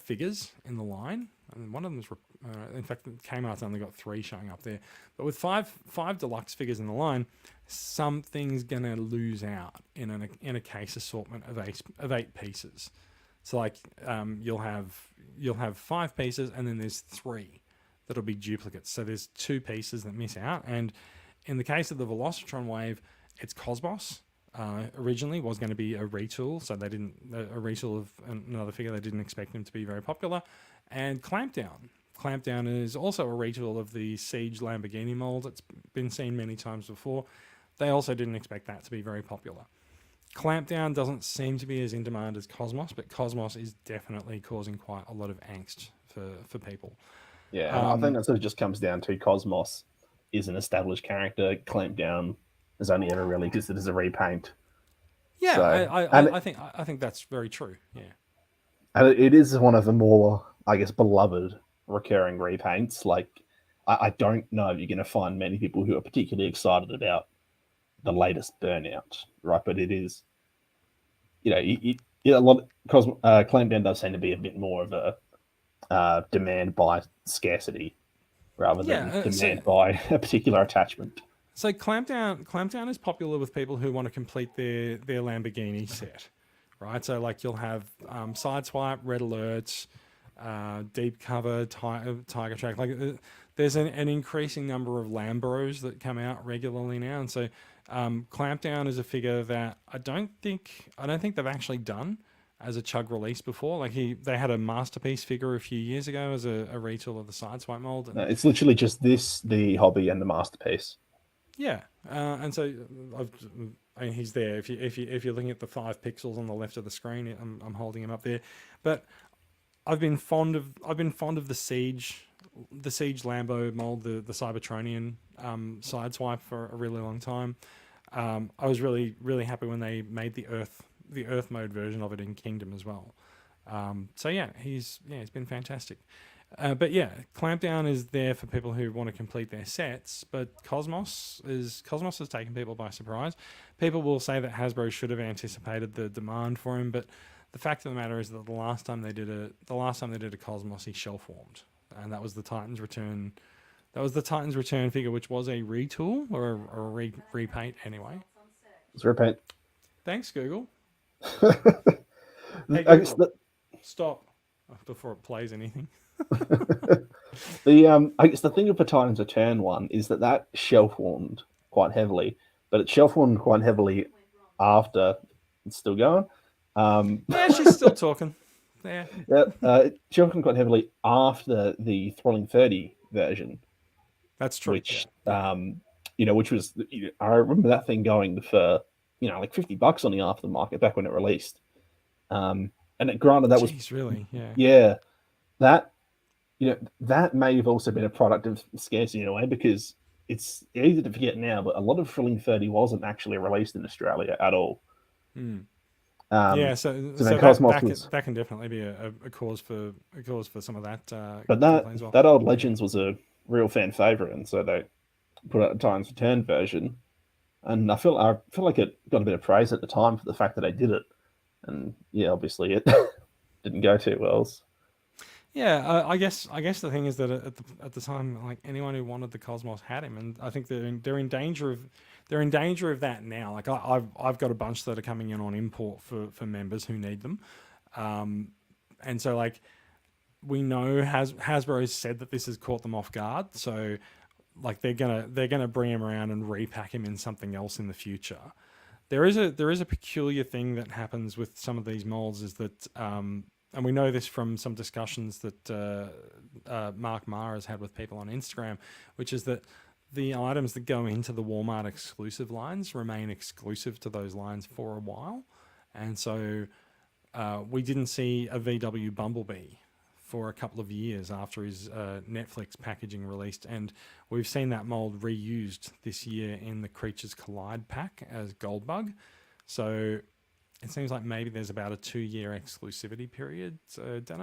figures in the line, and one of them was in fact Kmart's only got 3 showing up there, but with five deluxe figures in the line, something's gonna lose out in a case assortment of 8 pieces. So like you'll have 5 pieces, and then there's 3 that'll be duplicates. So there's 2 pieces that miss out. And in the case of the Velocitron wave, it's Cosmos. Originally was going to be a retool, so they didn't a retool of another figure. They didn't expect him to be very popular. And Clampdown. Clampdown is also a retool of the Siege Lamborghini mold. It's been seen many times before. They also didn't expect that to be very popular. Clampdown doesn't seem to be as in demand as Cosmos, but Cosmos is definitely causing quite a lot of angst for people. Yeah, I think that sort of just comes down to Cosmos is an established character. Clampdown has only ever really existed as a repaint. Yeah, so, I think that's very true. Yeah, and it is one of the more, I guess, beloved recurring repaints. Like, I don't know if you're going to find many people who are particularly excited about the latest Burnout, right? But it is, a lot. Clampdown does seem to be a bit more of a demand by scarcity rather than demand by a particular attachment. So Clampdown is popular with people who want to complete their Lamborghini set, right? So like you'll have Sideswipe, Red Alerts, Deep Cover, Tiger Track. Like there's an increasing number of Lambros that come out regularly now, and so Clampdown is a figure that I don't think they've actually done as a chug release before. Like they had a masterpiece figure a few years ago as a retool of the Sideswipe mold. And it's literally just this, the hobby, and the masterpiece. Yeah, and so he's there. If you're looking at the 5 pixels on the left of the screen, I'm holding him up there. But I've been fond of the Siege Lambo mold, the Cybertronian Sideswipe for a really long time. I was really happy when they made the Earth mode version of it in Kingdom as well. So yeah, he's been fantastic. But yeah, Clampdown is there for people who want to complete their sets, but Cosmos has taken people by surprise. People will say that Hasbro should have anticipated the demand for him, but the fact of the matter is that the last time they did a Cosmos, he shelf warmed, and that was the Titans Return. That was the Titans Return figure, which was a retool or a repaint anyway. It's repaint. Thanks, Google. Hey, Google, stop before it plays anything. I guess the thing with the Titans Return one is that shelf warmed quite heavily, but it shelf warmed quite heavily after it's still going. Yeah, she's still talking. Yeah, it shelf warmed quite heavily after the Thrilling 30 version. That's true. Which which was, I remember that thing going for like $50 on the aftermarket back when it released. And granted, that was really that. That may have also been a product of scarcity in a way, because it's easy to forget now, but a lot of Thrilling 30 wasn't actually released in Australia at all. So that can definitely be a cause for some of that. But that old Legends was a real fan favorite, and so they put out a Titans Return version, and I feel like it got a bit of praise at the time for the fact that they did it, and obviously it didn't go too well. Yeah, I guess the thing is that at the time, like anyone who wanted the Cosmos had him, and I think they're in danger of that now. Like I've got a bunch that are coming in on import for members who need them, and so like we know Hasbro has said that this has caught them off guard. So like they're gonna bring him around and repack him in something else in the future. There is a peculiar thing that happens with some of these molds, is that and we know this from some discussions that Mark Maher has had with people on Instagram, which is that the items that go into the Walmart exclusive lines remain exclusive to those lines for a while. And so we didn't see a VW Bumblebee for a couple of years after his Netflix packaging released. And we've seen that mold reused this year in the Creatures Collide pack as Goldbug. So it seems like maybe there's about a 2-year exclusivity period. So don't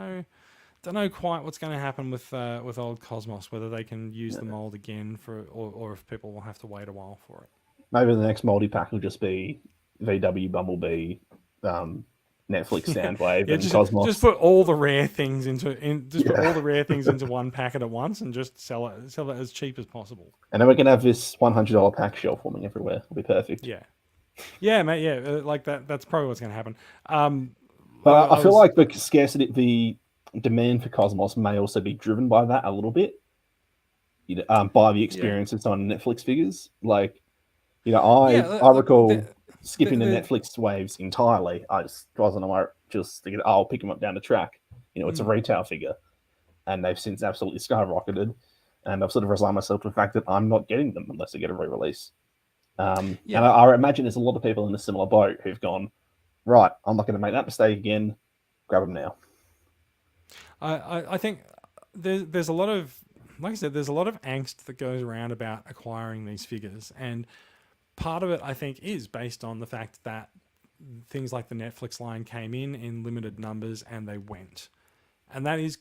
know quite what's going to happen with old Cosmos, whether they can use the mold again or if people will have to wait a while for it. Maybe the next multi-pack will just be VW Bumblebee, Netflix Soundwave, Yeah, and Cosmos. just put all the rare things put all the rare things into one packet at once and just sell it as cheap as possible. And then we can have this $100 pack shelf forming everywhere. It'll be perfect. Yeah, mate. Yeah, like that. That's probably what's going to happen. But I feel like the scarcity, the demand for Cosmos may also be driven by that a little bit. By the experiences on Netflix figures. Like, I recall skipping the Netflix waves entirely. I just wasn't aware. Just thinking, I'll pick them up down the track. It's a retail figure, and they've since absolutely skyrocketed. And I've sort of resigned myself to the fact that I'm not getting them unless they get a re-release. And I imagine there's a lot of people in a similar boat who've gone, right, I'm not going to make that mistake again. Grab them now. I think there's a lot of, like I said, there's a lot of angst that goes around about acquiring these figures, and part of it I think is based on the fact that things like the Netflix line came in limited numbers and they went, and that is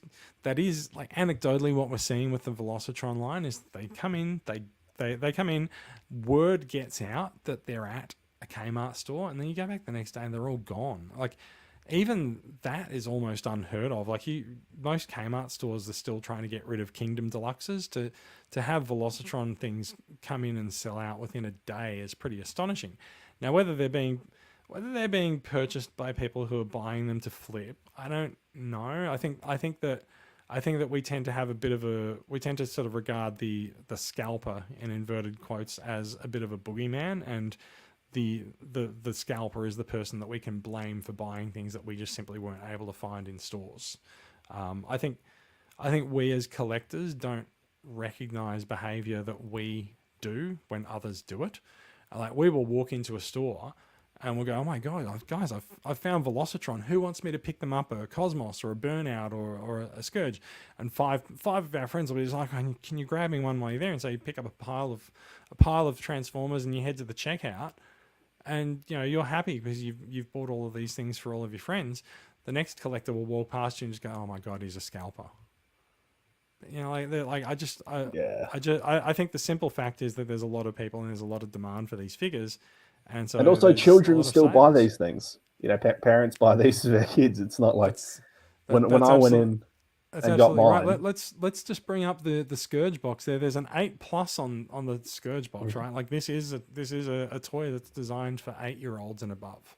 like anecdotally what we're seeing with the Velocitron line is they come in, they come in, word gets out that they're at a Kmart store, and then you go back the next day and they're all gone. Like, even that is almost unheard of. Like, most Kmart stores are still trying to get rid of Kingdom Deluxes. To have Velocitron things come in and sell out within a day is pretty astonishing. Now, whether they're being purchased by people who are buying them to flip, I don't know. I think that we tend to sort of regard the scalper, in inverted quotes, as a bit of a boogeyman, and the scalper is the person that we can blame for buying things that we just simply weren't able to find in stores. I think we as collectors don't recognize behavior that we do when others do it. Like, we will walk into a store and we'll go, oh my God, guys, I've found Velocitron. Who wants me to pick them up? A Cosmos or a Burnout or a Scourge? And five of our friends will be just like, oh, can you grab me one while you're there? And so you pick up a pile of Transformers and you head to the checkout, and you're happy because you've bought all of these things for all of your friends. The next collector will walk past you and just go, oh my God, he's a scalper. I think the simple fact is that there's a lot of people and there's a lot of demand for these figures. And also children still buy these things. Parents buy these for their kids. It's not like when I went in and got mine. Right. Let's just bring up the Scourge box there. There's an 8+ on the Scourge box, right? Like, this is a toy that's designed for 8-year-olds and above.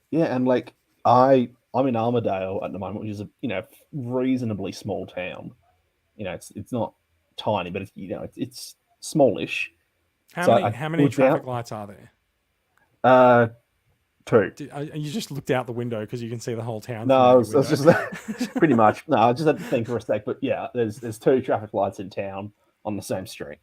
Yeah, and like I'm in Armadale at the moment, which is a reasonably small town. It's not tiny, but it's smallish. How many traffic lights are there? 2. You just looked out the window because you can see the whole town. No, I was just pretty much. No, I just had to think for a sec. But yeah, there's 2 traffic lights in town on the same street.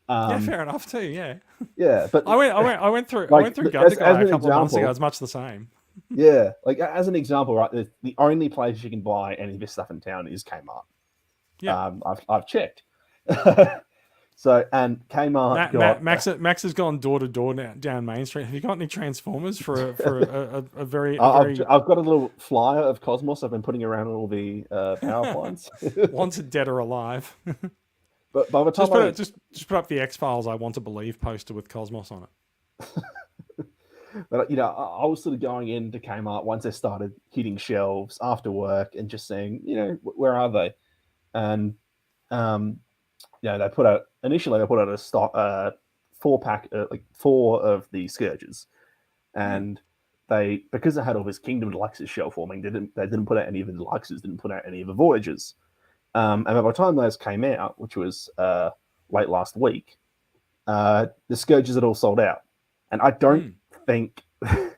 Yeah, fair enough too. Yeah. Yeah, but I went through Gutter Guy a couple of months ago. It's much the same. Yeah, like as an example, right? The only place you can buy any of this stuff in town is Kmart. Yeah, I've checked. So, and Kmart Max has gone door to door down Main Street. Have you got any Transformers for a very? I've got a little flyer of Cosmos I've been putting around all the power plants. Wanted dead or alive. But by the time just put up the X-Files I want to believe poster with Cosmos on it. But I was sort of going into Kmart once they started hitting shelves after work and just saying, where are they? And they put out a stock 4-pack, like 4 of the Scourges, and because they had all this Kingdom Deluxes shelf forming, they didn't put out any of the Deluxes, didn't put out any of the Voyagers. And by the time those came out, which was late last week, the Scourges had all sold out, and I don't think, I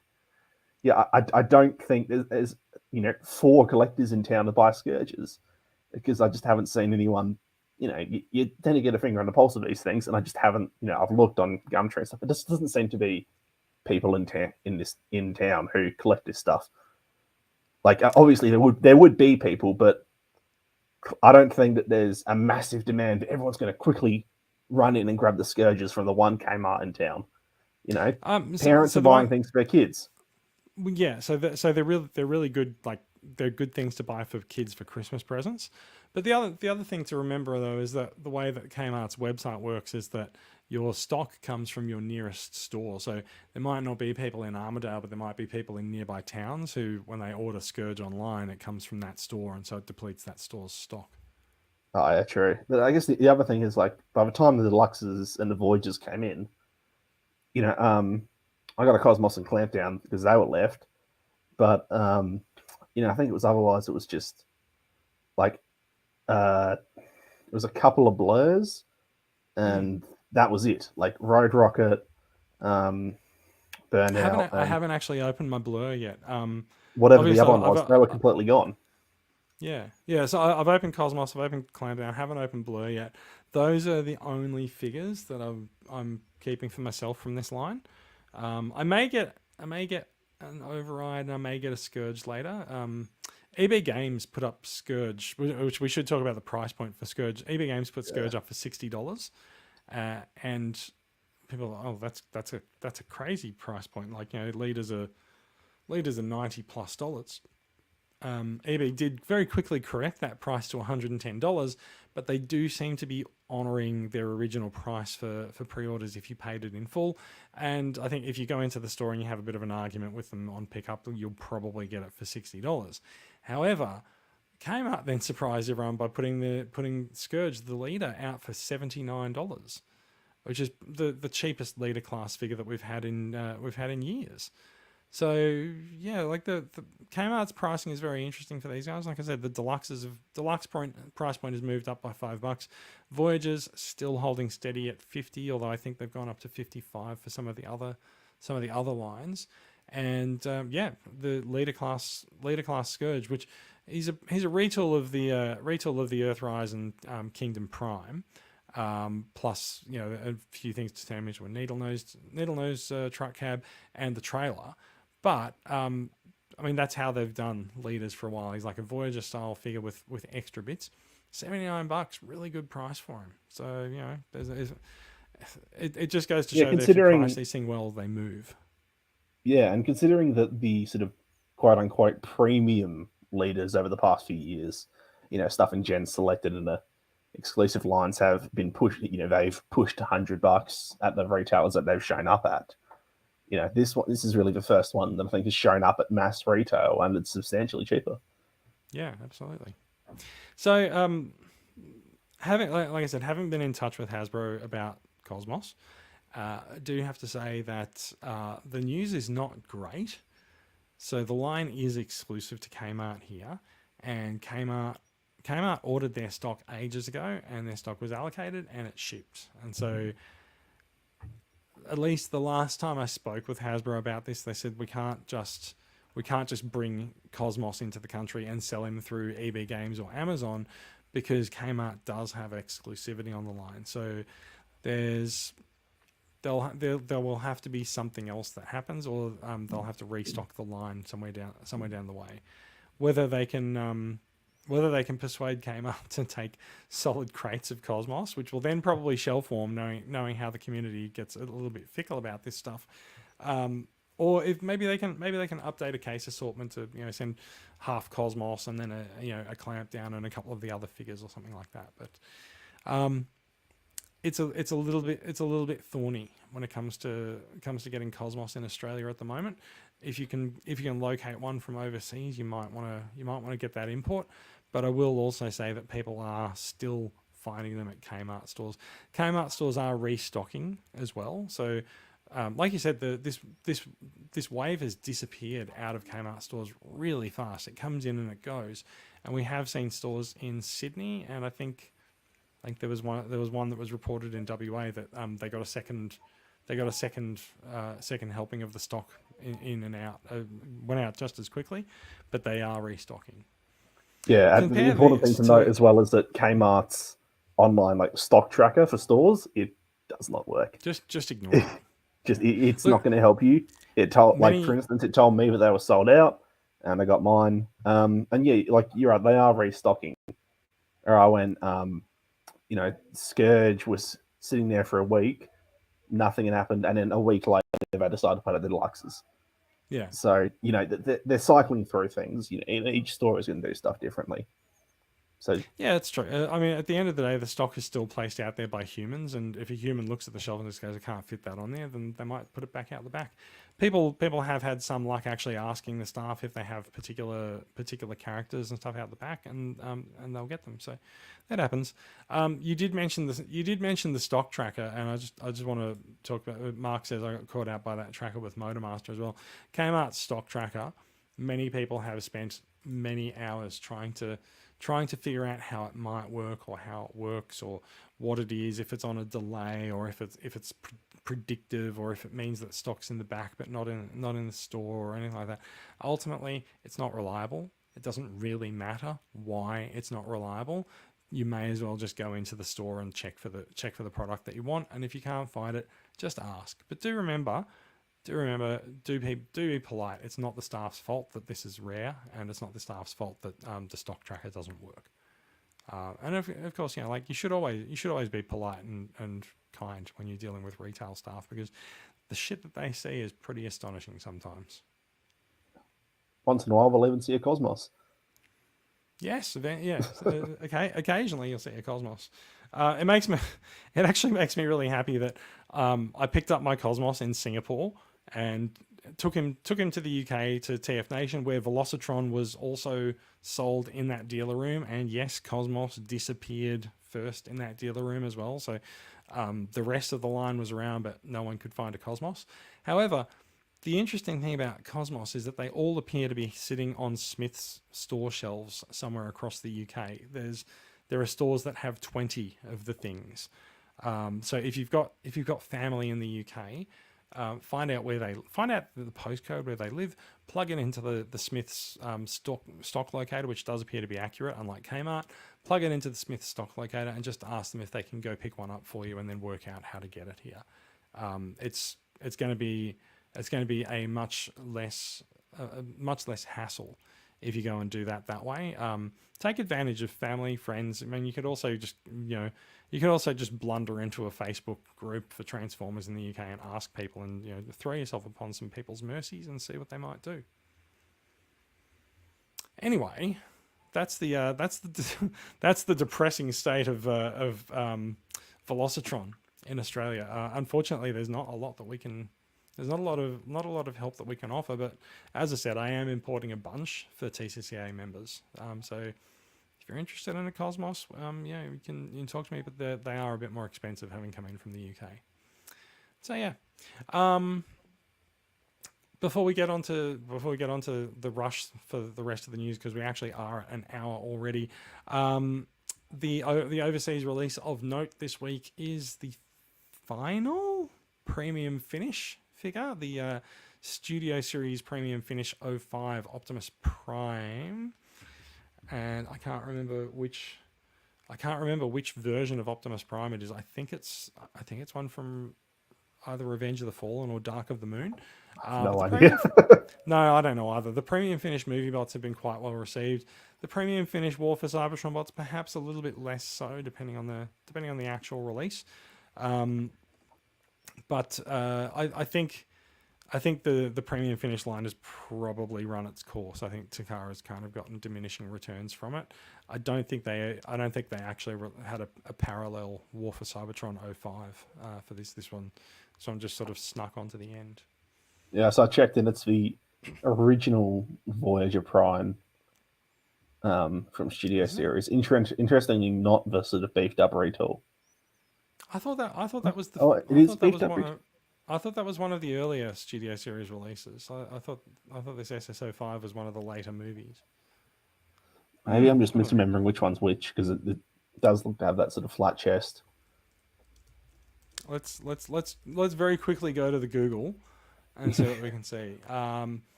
don't think there's 4 collectors in town to buy Scourges, because I just haven't seen anyone. You tend to get a finger on the pulse of these things, and I just haven't. I've looked on Gumtree and stuff. It just doesn't seem to be people in town who collect this stuff. Like, obviously there would be people, but I don't think that there's a massive demand. Everyone's going to quickly run in and grab the Scourges from the one Kmart in town. You know, So, parents so are the buying one, things for their kids. yeah, so they're really good. Like they're good things to buy for kids for Christmas presents. But the other thing to remember though is that the way that Kmart's website works is that your stock comes from your nearest store. So there might not be people in Armidale, but there might be people in nearby towns who, when they order Scourge online, it comes from that store, and so it depletes that store's stock. Oh, yeah, true. But I guess the other thing is like by the time the deluxes and the voyages came in, you know, I got a Cosmos and Clampdown because they were left. But you know, I think it was otherwise. It was just like it was a couple of blurs, Hmm. and that was it. Like Road Rocket, um, Burnout, I and haven't actually opened my Blur yet. whatever the Obviously, other one was, they were completely gone. yeah. So I've opened Cosmos, I've opened Clampdown, I haven't opened Blur yet. Those are the only figures that I'm keeping for myself from this line. I may get an override, and I may get a Scourge later. EB Games put up Scourge, which we should talk about the price point for Scourge. EB Games put Yeah. Scourge up for $60, and people are, oh, that's a crazy price point. Like, you know, leaders are $90 plus. eBay did very quickly correct that price to $110, but they do seem to be honoring their original price for pre-orders if you paid it in full. And I think if you go into the store and you have a bit of an argument with them on pickup, you'll probably get it for $60. However, Kmart then surprised everyone by putting Scourge the leader out for $79, which is the cheapest leader class figure that we've had in years. So yeah, like the Kmart's pricing is very interesting for these guys. Like I said, the price point has moved up by $5. Voyagers still holding steady at 50, although I think they've gone up to 55 for some of the other lines. And yeah, the leader class Scourge, which he's a retool of the Earthrise and Kingdom Prime. Plus, you know, a few things to damage were needle nose truck cab and the trailer. But I mean, that's how they've done leaders for a while. He's like a Voyager style figure with extra bits. $79, really good price for him. So you know, it just goes to Yeah, show that if you price considering these things well, they move. yeah, and considering that the sort of quote unquote premium leaders over the past few years, you know, stuff in Gen Selected and the exclusive lines have been pushed. You know, they've pushed $100 at the retailers that they've shown up at. You know, this is really the first one that I think has shown up at mass retail, and it's substantially cheaper. Yeah, absolutely. So having like I said, having been in touch with Hasbro about Cosmos, I do have to say that the news is not great. So the line is exclusive to Kmart here, and Kmart ordered their stock ages ago, and their stock was allocated and it shipped. And so, at least the last time I spoke with Hasbro about this, they said we can't just bring Cosmos into the country and sell him through EB Games or Amazon, because Kmart does have exclusivity on the line. So there will have to be something else that happens, or they'll have to restock the line somewhere down the way. Whether they can persuade Kmart to take solid crates of Cosmos, which will then probably shell form, knowing how the community gets a little bit fickle about this stuff, or if maybe they can update a case assortment to, you know, send half Cosmos and then a clamp down and a couple of the other figures or something like that. But it's a little bit thorny when it comes to getting Cosmos in Australia at the moment. If you can locate one from overseas, you might want to get that import. But I will also say that people are still finding them at Kmart stores. Kmart stores are restocking as well. So, like you said, this wave has disappeared out of Kmart stores really fast. It comes in and it goes, and we have seen stores in Sydney, and I think there was one that was reported in WA that they got a second helping of the stock in and out. Went out just as quickly, but they are restocking. Yeah, and the Compare important thing this to note to as well is that Kmart's online like stock tracker for stores, it does not work. just ignore it. It's Look, not going to help you. It told, like, for many instance, it told me that they were sold out, and I got mine. And yeah, like you're right, they are restocking. Or I went, you know, Scourge was sitting there for a week, nothing had happened, and then a week later they decide to put out the deluxes. Yeah. So, they're cycling through things. Each store is going to do stuff differently. So yeah, it's true. I mean, at the end of the day, the stock is still placed out there by humans, and if a human looks at the shelf and just goes, "I can't fit that on there," then they might put it back out the back. People have had some luck actually asking the staff if they have particular characters and stuff out the back, and they'll get them. So that happens. You did mention the stock tracker, and I just want to talk about. Mark says I got caught out by that tracker with Motormaster as well. Kmart's stock tracker. Many people have spent many hours trying to figure out how it might work, or how it works, or what it is, if it's on a delay, or if it's predictive, or if it means that stock's in the back but not in the store, or anything like that. Ultimately, it's not reliable. It doesn't really matter why it's not reliable. You may as well just go into the store and check for the product that you want, and if you can't find it, just ask. But do remember, be polite. It's not the staff's fault that this is rare, and it's not the staff's fault that the stock tracker doesn't work. And of course, you should always be polite and kind when you're dealing with retail staff, because the shit that they see is pretty astonishing sometimes. Once in a while, we'll even see a Cosmos. Yes, okay. Occasionally, you'll see a Cosmos. It actually makes me really happy that I picked up my Cosmos in Singapore and took him to the UK to TF Nation, where Velocitron was also sold in that dealer room, and yes, Cosmos disappeared first in that dealer room as well. So the rest of the line was around, but no one could find a Cosmos. However, the interesting thing about Cosmos is that they all appear to be sitting on Smith's store shelves somewhere across the UK. There are stores that have 20 of the things. So if you've got family in the UK, find out the postcode where they live, plug it into the Smith's stock locator, which does appear to be accurate, unlike Kmart. Plug it into the Smith's stock locator and just ask them if they can go pick one up for you, and then work out how to get it here. It's going to be a much less hassle if you go and do that way. Take advantage of family, friends. I mean, you could also just blunder into a Facebook group for Transformers in the UK and ask people, and throw yourself upon some people's mercies and see what they might do. Anyway, that's the depressing state of Velocitron in Australia. Unfortunately, there's not a lot of help that we can offer, but as I said, I am importing a bunch for TCCA members. So if you're interested in a Cosmos, you can talk to me, but they are a bit more expensive, having come in from the UK. So yeah. Before we get onto the rush for the rest of the news, because we actually are at an hour already, the overseas release of note this week is the final premium finish figure, the Studio Series Premium Finish 05 Optimus Prime, and I can't remember which version of Optimus Prime it is. I think it's one from either Revenge of the Fallen or Dark of the Moon. No idea. No, I don't know either. The Premium Finish movie bots have been quite well received. The Premium Finish War for Cybertron bots perhaps a little bit less so, depending on the actual release. But I think the Premium Finish line has probably run its course. I think Takara's kind of gotten diminishing returns from it. I don't think they actually had a parallel War for Cybertron 05 for this one. So I'm just sort of snuck onto the end. Yeah, so I checked, and it's the original Voyager Prime from Studio Series. Interestingly, not the sort of beefed up retool. I thought that was the. Oh, it is beefed up. I thought that was one of the earlier Studio Series releases. I thought this SSO5 was one of the later movies. Maybe I'm just misremembering which one's which, because it does look to have that sort of flat chest. Let's very quickly go to the Google and see what we can see.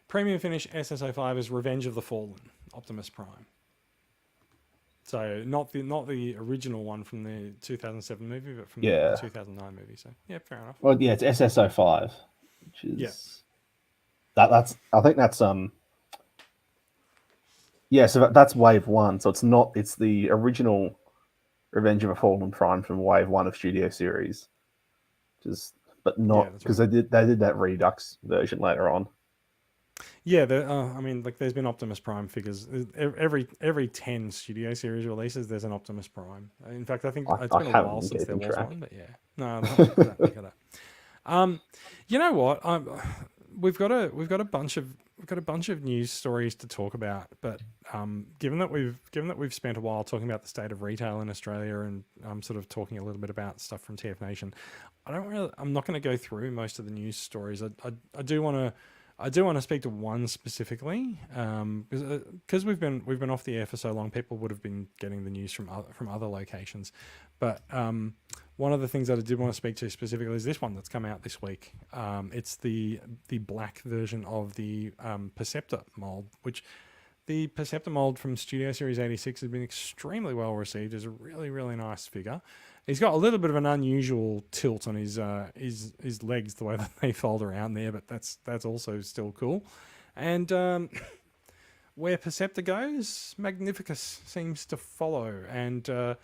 Premium Finish SSO5 is Revenge of the Fallen Optimus Prime. So not the original one from the 2007 movie, but from the 2009 movie. So yeah, fair enough. Well, yeah, it's SSO5, which is that's I think that's so that's Wave 1. So it's the original Revenge of a Fallen Prime from Wave 1 of Studio Series, which is but Yeah, not that's because right. they did that Redux version later on. Yeah, I mean, like, there's been Optimus Prime figures. Every 10 Studio Series releases, there's an Optimus Prime. In fact, I think it's I been a haven't while been since there keeping was track. one, but yeah. No, I don't think of that. Um, you know what? We've got a bunch of news stories to talk about, but given that we've spent a while talking about the state of retail in Australia and sort of talking a little bit about stuff from TF Nation, I'm not going to go through most of the news stories. I do want to. I do want to speak to one specifically, because we've been off the air for so long. People would have been getting the news from other locations, but one of the things that I did want to speak to specifically is this one that's come out this week. It's the black version of the Perceptor mold, which the Perceptor mold from Studio Series 86 has been extremely well received. It's a really, really nice figure. He's got a little bit of an unusual tilt on his legs, the way that they fold around there, but that's also still cool. And where Perceptor goes, Magnificus seems to follow. And so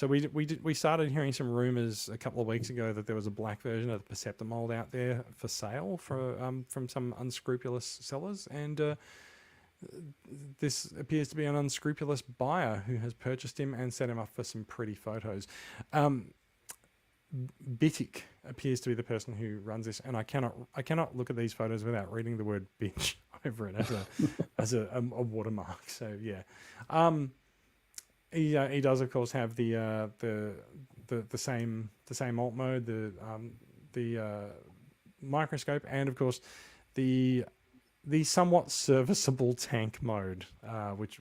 we started hearing some rumors a couple of weeks ago that there was a black version of the Perceptor mold out there for sale from some unscrupulous sellers, and this appears to be an unscrupulous buyer who has purchased him and set him up for some pretty photos. Bittic appears to be the person who runs this, and I cannot look at these photos without reading the word bitch over it as a watermark. So yeah, he does of course have the same alt mode, the microscope, and of course the somewhat serviceable tank mode, which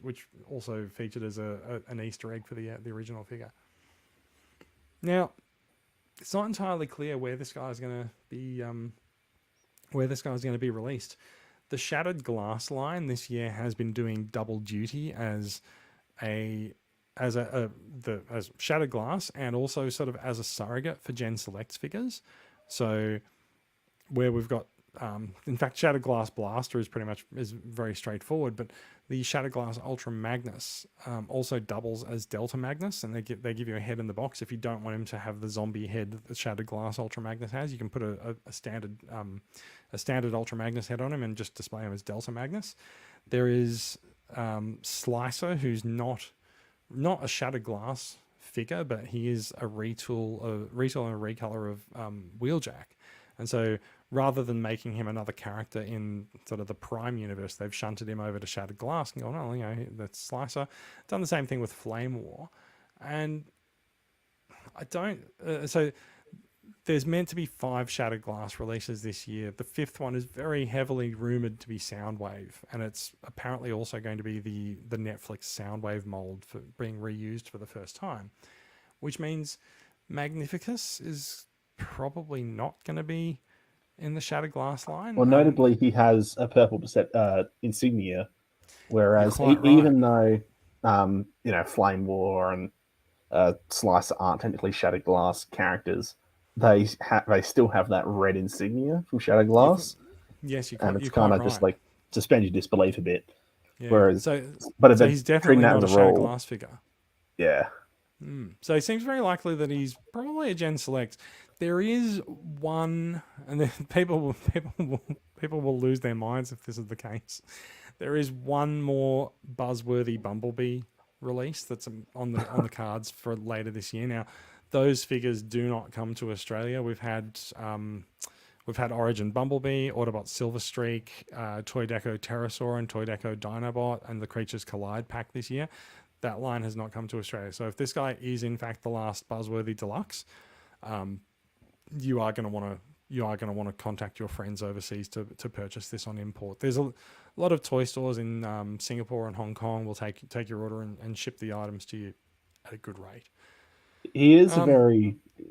also featured as an Easter egg for the original figure. Now, it's not entirely clear where this guy is going to be released. The Shattered Glass line this year has been doing double duty as Shattered Glass and also sort of as a surrogate for Gen Selects figures. So where we've got in fact, Shattered Glass Blaster is very straightforward, but the Shattered Glass Ultra Magnus also doubles as Delta Magnus, and they give you a head in the box. If you don't want him to have the zombie head that the Shattered Glass Ultra Magnus has, you can put a standard Ultra Magnus head on him and just display him as Delta Magnus. There is Slicer, who's not a Shattered Glass figure, but he is a retool and a recolor of Wheeljack, and so rather than making him another character in sort of the Prime universe, they've shunted him over to Shattered Glass and gone, oh, you know, that's Slicer. Done the same thing with Flame War. And I don't... so there's meant to be 5 Shattered Glass releases this year. The 5th one is very heavily rumoured to be Soundwave, and it's apparently also going to be the Netflix Soundwave mold for being reused for the first time, which means Magnificus is probably not going to be in the Shattered Glass line. Well, notably, he has a purple insignia, whereas even though Flame War and Slicer aren't technically Shattered Glass characters, they still have that red insignia from Shattered Glass. Yes, and it's you're kind quite of right. just like suspend your disbelief a bit. Yeah. Whereas, so he's treating definitely that not as a a Shattered rule, Glass figure. yeah. So it seems very likely that he's probably a Gen Select. There is one, and then people will lose their minds if this is the case. There is one more buzzworthy Bumblebee release that's on the cards for later this year. Now, those figures do not come to Australia. We've had Origin Bumblebee, Autobot Silver Streak, Toy Deco Pterosaur, and Toy Deco Dinobot, and the Creatures Collide pack this year. That line has not come to Australia. So if this guy is in fact the last Buzzworthy Deluxe, you are going to want to contact your friends overseas to purchase this on import. There's a lot of toy stores in Singapore and Hong Kong will take your order and ship the items to you at a good rate. He is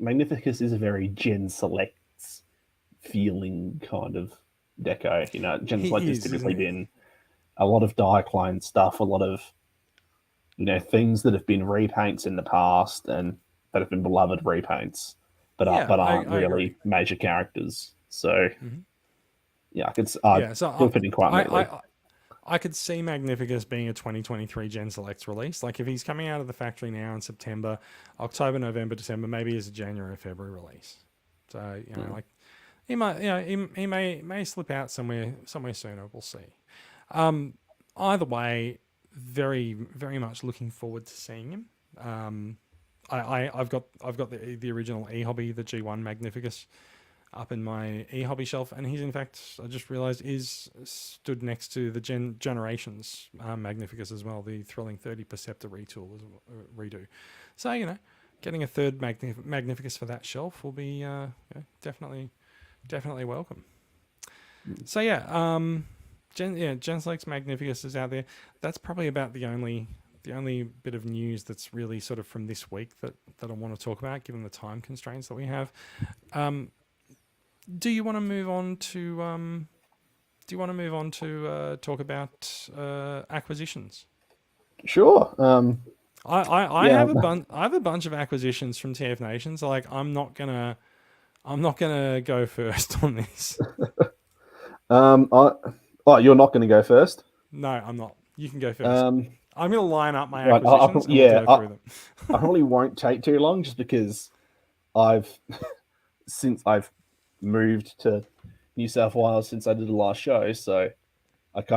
Magnificus is a very Gen Selects feeling kind of deco. You know, Gen Select has typically been a lot of Diaclone stuff, a lot of things that have been repaints in the past and that have been beloved repaints, but aren't really major characters. So yeah, he'll fit in quite neatly. I could see Magnificus being a 2023 Gen Selects release. Like if he's coming out of the factory now in September, October, November, December, maybe it's a January or February release. So He might, he may slip out somewhere sooner. We'll see. Um, Either way, very much looking forward to seeing him. I've got the original E Hobby, the G1 Magnificus, up in my E Hobby shelf, and he's in fact, I just realised, is stood next to the Generations Magnificus as well, the Thrilling 30 Perceptor retool redo. So getting a third Magnificus for that shelf will be definitely welcome. So Genslake's Magnificus is out there. That's probably about the only bit of news that's really sort of from this week that I want to talk about, given the time constraints that we have. Do you want to move on to talk about acquisitions? Sure. I Yeah. have a bunch of acquisitions from TF Nations. Like I'm not gonna go first on this. You're not going to go first. No, I'm not. You can go first. I'm going to line up my Right. acquisitions and we'll go through them. I probably won't take too long, just because since I've moved to New South Wales since I did the last show, so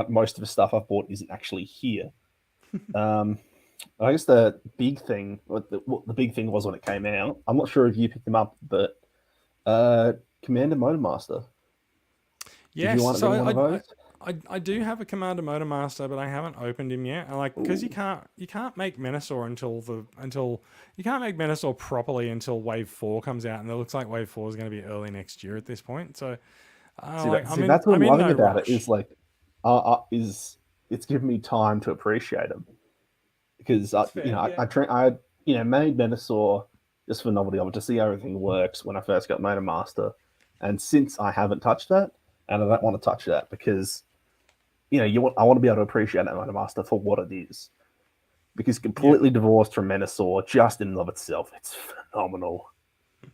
most of the stuff I've bought isn't actually here. I guess the big thing, what the big thing was when it came out, I'm not sure if you picked them up, but Commander Motormaster. Yes, Did you want so one of those? I do have a Commander Motormaster, but I haven't opened him yet. Because you can't make Menasor until you can't make Menasor properly until Wave 4 comes out, and it looks like Wave 4 is going to be early next year at this point. So that's what I'm loving about it, is like it's given me time to appreciate them, because I made Menasor just for novelty of it, to see how everything works when I first got Motormaster, and since I haven't touched that, and I don't want to touch that, because I want to be able to appreciate that Motormaster for what it is, because completely divorced from Menasor, just in and of itself, it's phenomenal.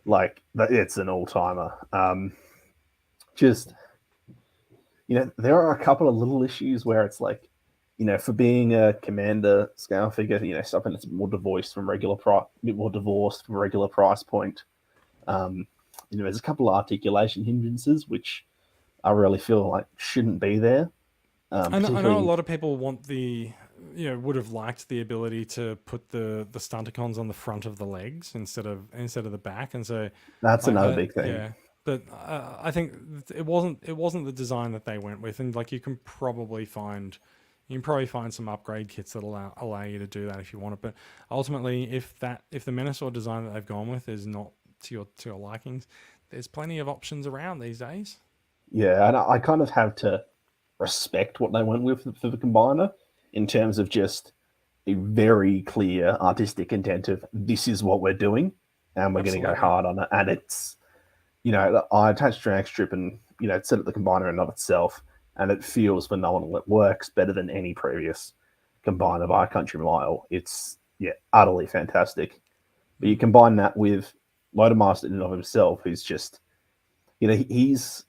Like, it's an all-timer. There are a couple of little issues where it's like, for being a commander scale figure, something that's more divorced from regular price point. There's a couple of articulation hindrances which I really feel like shouldn't be there. I know a lot of people would have liked the ability to put the Stunticons on the front of the legs instead of the back, and so that's another big thing. Yeah, but I think it wasn't the design that they went with, and like you can probably find some upgrade kits that allow you to do that if you want it. But ultimately, if the Menasor design that they've gone with is not to your likings, there's plenty of options around these days. Yeah, and I kind of have to respect what they went with for the combiner, in terms of just a very clear artistic intent of, this is what we're doing, and we're going to go hard on it. And it's, I attached Drag Strip and, set up the combiner in and of itself, and it feels phenomenal. It works better than any previous combiner by a country mile. It's, utterly fantastic. But you combine that with Motormaster in and of himself, who's just, he's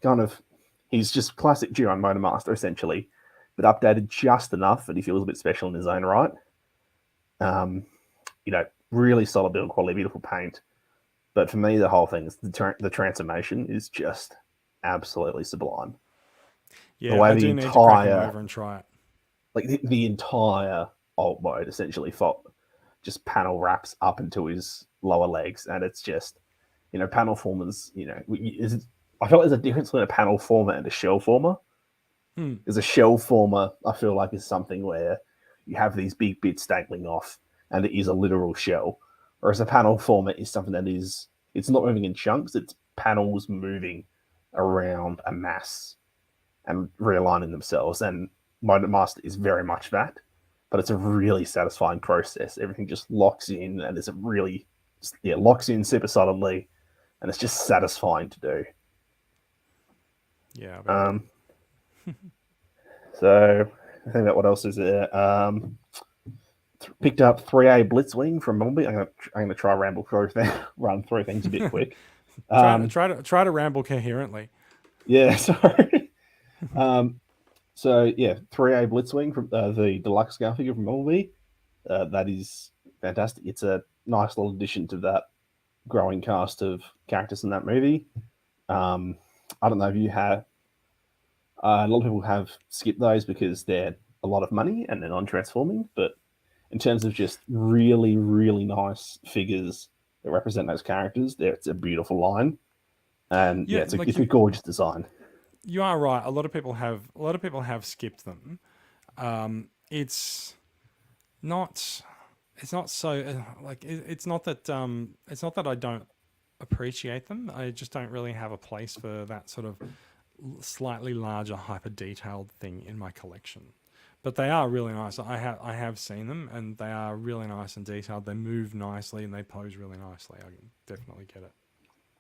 just classic G1 Motormaster, essentially, but updated just enough that he feels a bit special in his own right. Really solid build quality, beautiful paint. But for me, the whole thing is the transformation is just absolutely sublime. Yeah, I do need to crack him over and try it. Like the entire alt mode essentially just panel wraps up into his lower legs, and it's just, panel formers. I feel like there's a difference between a panel former and a shell former. Because a shell former, I feel like, is something where you have these big bits dangling off, and it is a literal shell. Whereas a panel former is something that it's not moving in chunks, it's panels moving around a mass and realigning themselves. And Motormaster is very much that, but it's a really satisfying process. Everything just locks in, and locks in super solidly, and it's just satisfying to do. Yeah. So I think about what else is there. Picked up 3A Blitzwing from Bumblebee. I'm gonna try run through things a bit quick. Try to ramble coherently. Yeah, sorry. 3A Blitzwing from the deluxe scale figure from Bumblebee. That is fantastic. It's a nice little addition to that growing cast of characters in that movie. I don't know if you have. A lot of people have skipped those because they're a lot of money and they're non-transforming. But in terms of just really, really nice figures that represent those characters, it's a beautiful line, and yeah, Yeah, like it's a gorgeous design. you are right. A lot of people have skipped them. It's not it's not so it's not that I don't appreciate them. I just don't really have a place for that sort of slightly larger, hyper detailed thing in my collection. But they are really nice. I have seen them, and they are really nice and detailed. They move nicely and they pose really nicely. I can definitely get it.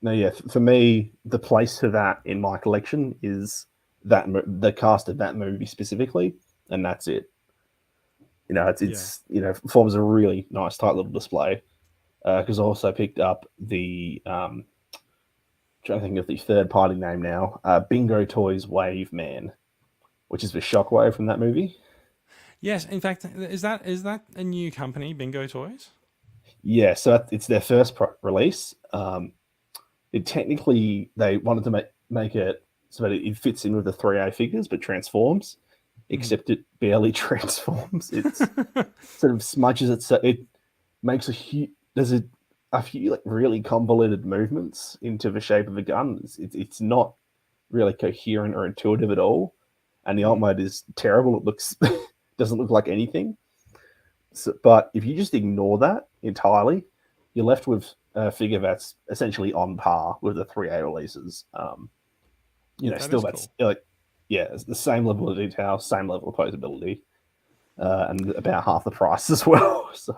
No, yeah, for me, the place for that in my collection is the cast of that movie specifically, and that's it. Yeah. It's forms a really nice, tight little display. Because I also picked up the trying to think of the third party name now, Bingo Toys Wave Man, which is the Shockwave from that movie. Yes. In fact, is that a new company, Bingo Toys? Yeah, so it's their first release. It technically they wanted to make it so that it fits in with the 3A figures, but transforms. Except it barely transforms. It's sort of smudges it, so it makes a huge. There's a few like really convoluted movements into the shape of a gun. It's not really coherent or intuitive at all, and the alt mode is terrible. It looks doesn't look like anything. So, but if you just ignore that entirely, you're left with a figure that's essentially on par with the 3A releases. That Still is that's cool. like, yeah, it's the same level of detail, same level of posability, and about half the price as well. So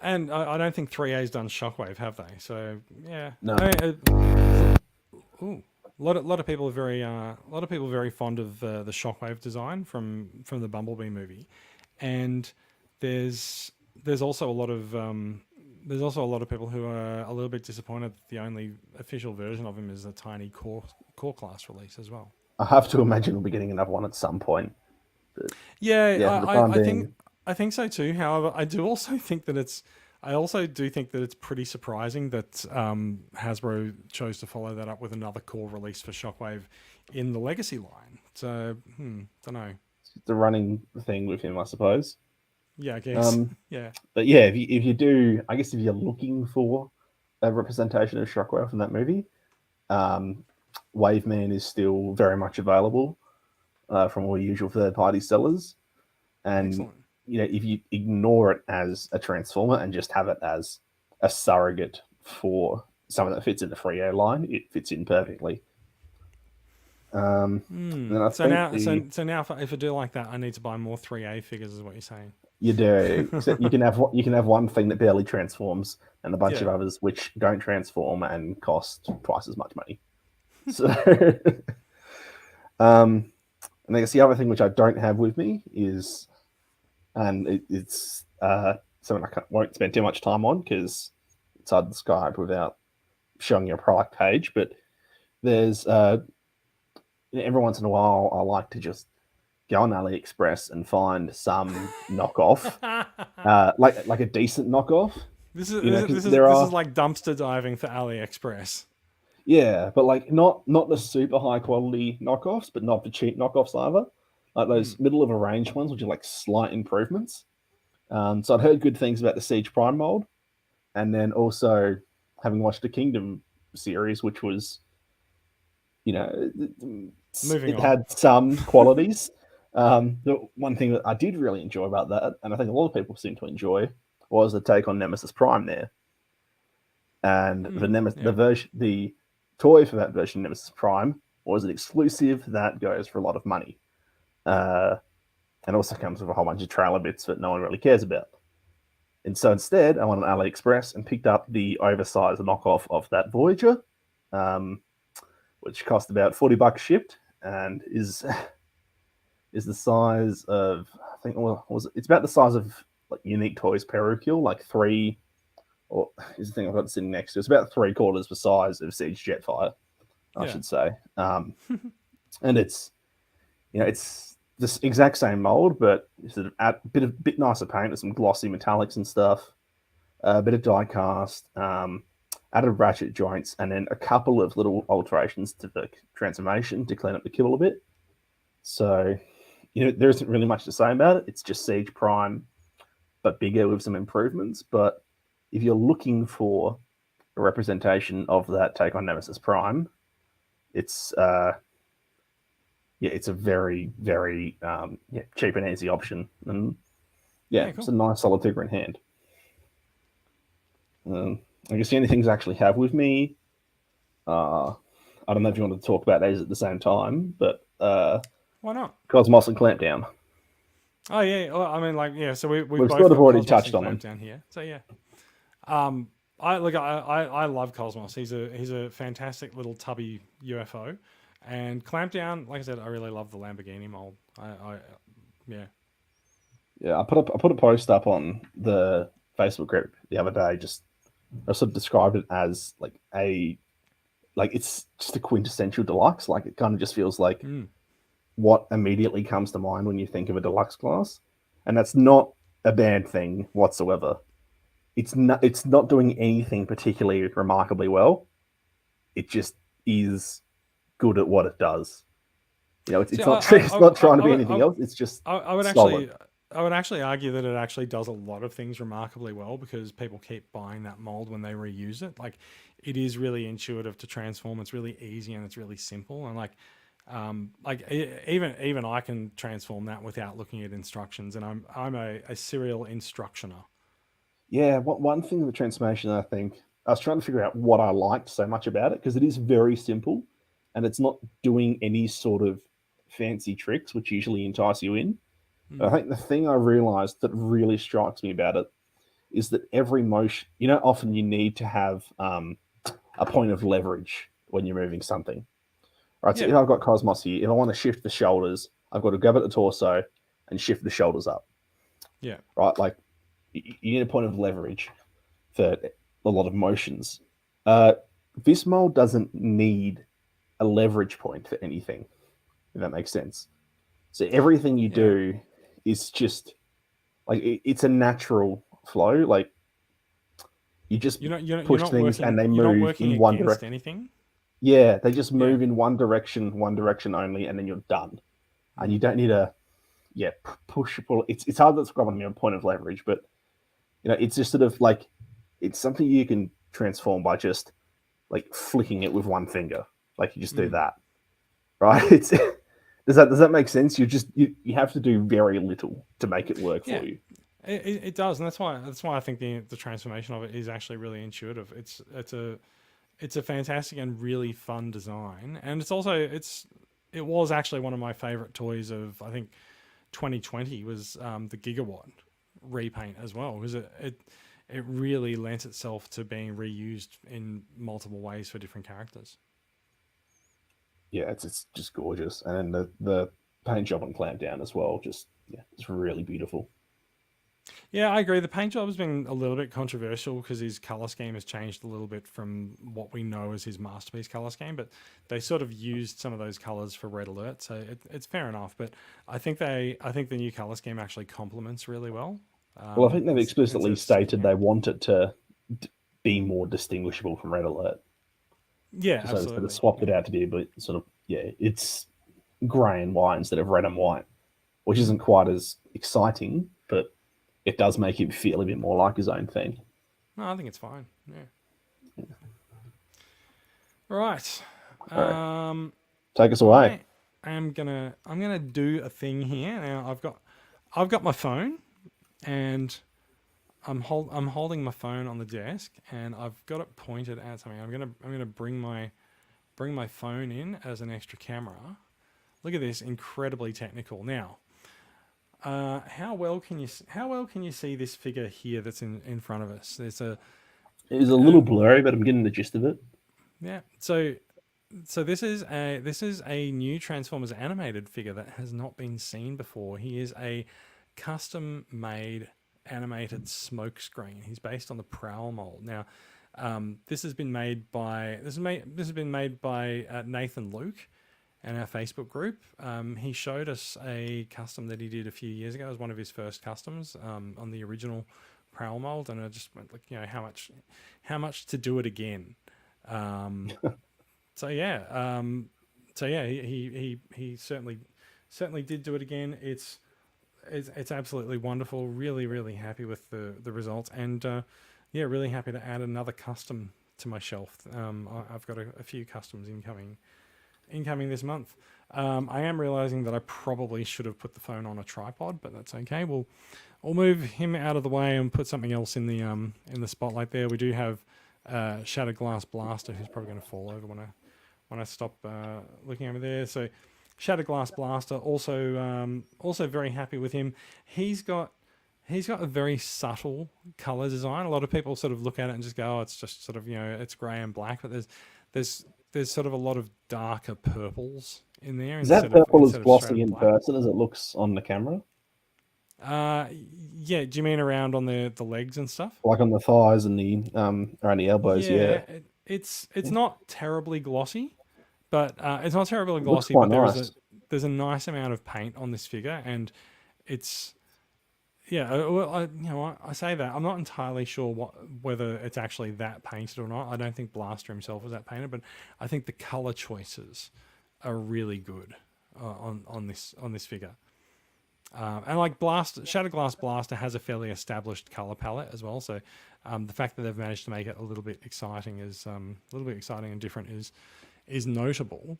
And I don't think 3A's done Shockwave, have they? So yeah, no, I mean, ooh, a lot of people are very fond of the Shockwave design from the Bumblebee movie, and there's there's also a lot of people who are a little bit disappointed that the only official version of him is a tiny core class release as well. I have to imagine we'll be getting another one at some point. But Yeah, yeah, for the time being, I think so too. However, I also do think that it's pretty surprising that Hasbro chose to follow that up with another core release for Shockwave in the Legacy line. So, don't know. it's a running thing with him, I suppose. Yeah, I guess. Um, Yeah, but yeah, if you do, I guess if you're looking for a representation of Shockwave from that movie, um, Waveman is still very much available from all usual third party sellers. And excellent. if you ignore it as a transformer and just have it as a surrogate for something that fits in the free air line, it fits in perfectly. And then I So think now, if I do like that, I need to buy more 3A figures, is what you're saying. you do, except you can have one thing that barely transforms and a bunch Yeah. of others which don't transform and cost twice as much money. So, and I guess the other thing which I don't have with me is, and it's something won't spend too much time on because it's hard to describe without showing your product page. But there's every once in a while I like to just go on AliExpress and find some knockoff, like a decent knockoff. Because there This is are, like dumpster diving for AliExpress. yeah, but like not the super high quality knockoffs, but not the cheap knockoffs either. Like those middle of a range ones, which are like slight improvements. So I'd heard good things about the Siege Prime mold, and then also having watched the Kingdom series, which was, Moving it on. had some qualities. The one thing that I did really enjoy about that, and I think a lot of people seem to enjoy, was the take on Nemesis Prime there, and Yeah. the toy for that version, Nemesis Prime, was an exclusive that goes for a lot of money, uh, and also comes with a whole bunch of trailer bits that no one really cares about. And so instead, I went on AliExpress and picked up the oversized knockoff of that Voyager, um, which cost about $40 shipped, and is the size of, I think, well, it's about the size of like Unique Toys Perukil, like three, or is the thing I've got sitting next to. It's about 3/4 the size of Siege Jetfire, I Yeah. should say. And it's this exact same mold, but sort of a bit nicer paint with some glossy metallics and stuff, a bit of die cast, added ratchet joints, and then a couple of little alterations to the transformation to clean up the kibble a bit. So, there isn't really much to say about it. It's just Siege Prime, but bigger with some improvements. But if you're looking for a representation of that take on Nemesis Prime, it's it's a very, very cheap and easy option, and cool. It's a nice solid figure in hand. I guess the only things I actually have with me, I don't know if you want to talk about these at the same time, but why not? Cosmos and Clampdown. Oh yeah, well, I mean, like, so we've sort both of already Cosmos touched and on them down here. So yeah, I love Cosmos. He's a fantastic little tubby UFO, and Clampdown, like I said, I really love the Lamborghini mold. Yeah. Yeah, I put a post up on the Facebook group the other day. I sort of described it as it's just a quintessential deluxe. Like, it kind of just feels like what immediately comes to mind when you think of a deluxe class, and that's not a bad thing whatsoever. It's not doing anything particularly remarkably well. It just is good at what it does. It's not trying to be anything else. It's just I would solid. actually argue that it actually does a lot of things remarkably well, because people keep buying that mold when they reuse it. Like, it is really intuitive to transform. It's really easy and it's really simple. And even I can transform that without looking at instructions. And I'm a serial instructioner. Yeah, one thing with the transformation, I think I was trying to figure out what I liked so much about it, because it is very simple, and it's not doing any sort of fancy tricks which usually entice you in. But I think the thing I realized that really strikes me about it is that every motion, often you need to have a point of leverage when you're moving something. Right, so if I've got Cosmos here, if I want to shift the shoulders, I've got to grab at the torso and shift the shoulders up. Yeah. Right, like, you need a point of leverage for a lot of motions. This mold doesn't need a leverage point for anything, if that makes sense. So everything you do is just like, it's a natural flow. Like, you just push things and they move in one direction. Anything. Yeah, they just move in one direction only, and then you're done. And you don't need a push pull. It's hard to describe on a point of leverage, but it's just sort of like, it's something you can transform by just like flicking it with one finger. Like, you just do that, right? It's does that make sense? You have to do very little to make it work for you. It does, and that's why I think the transformation of it is actually really intuitive. It's a fantastic and really fun design, and it was actually one of my favorite toys of, I think, 2020 was the Gigawatt repaint as well, because it really lends itself to being reused in multiple ways for different characters. Yeah, it's just gorgeous, and then the paint job on Clampdown as well, it's really beautiful. Yeah, I agree. The paint job has been a little bit controversial because his color scheme has changed a little bit from what we know as his masterpiece color scheme, but they sort of used some of those colors for Red Alert, so it's fair enough. But I think the new color scheme actually complements really well. Well, I think they've explicitly stated they want it to be more distinguishable from Red Alert. Yeah, so absolutely. They swapped it out to be a bit sort of, it's grey and white instead of red and white, which isn't quite as exciting, but it does make him feel a bit more like his own thing. No, I think it's fine. Yeah. Right. Take us away. I'm gonna do a thing here. Now I've got my phone, and I'm holding my phone on the desk, and I've got it pointed at something. I'm gonna bring my phone in as an extra camera. Look at this, incredibly technical. Now, how well can you see this figure here that's in front of us? It's a little blurry, but I'm getting the gist of it. Yeah. So this is a new Transformers animated figure that has not been seen before. He is a custom made animated smokescreen. He's based on the Prowl mold. Now, this has been made by Nathan Luke and our Facebook group. He showed us a custom that he did a few years ago. It was one of his first customs on the original Primal mold, and I just went like, how much to do it again. Um, so yeah, he certainly did do it again. It's absolutely wonderful. Really, really happy with the results, and really happy to add another custom to my shelf. I've got a few customs incoming this month. I am realizing that I probably should have put the phone on a tripod, but that's okay. We'll move him out of the way and put something else in the spotlight there. We do have Shattered Glass Blaster, who's probably going to fall over when I stop looking over there. So Shattered Glass Blaster, also very happy with him. He's got a very subtle color design. A lot of people sort of look at it and just go, "Oh, it's just sort of it's grey and black," but there's sort of a lot of darker purples in there. Is that purple as glossy in person as it looks on the camera? Yeah. Do you mean around on the legs and stuff? Like on the thighs and the around the elbows? Yeah. It's not terribly glossy, but it's not terribly glossy. Quite but nice. there's a nice amount of paint on this figure, and it's well, I say that I'm not entirely sure whether it's actually that painted or not. I don't think Blaster himself was that painted, but I think the color choices are really good on this figure. And like Shattered Glass Blaster has a fairly established color palette as well. So the fact that they've managed to make it a little bit exciting and different is notable.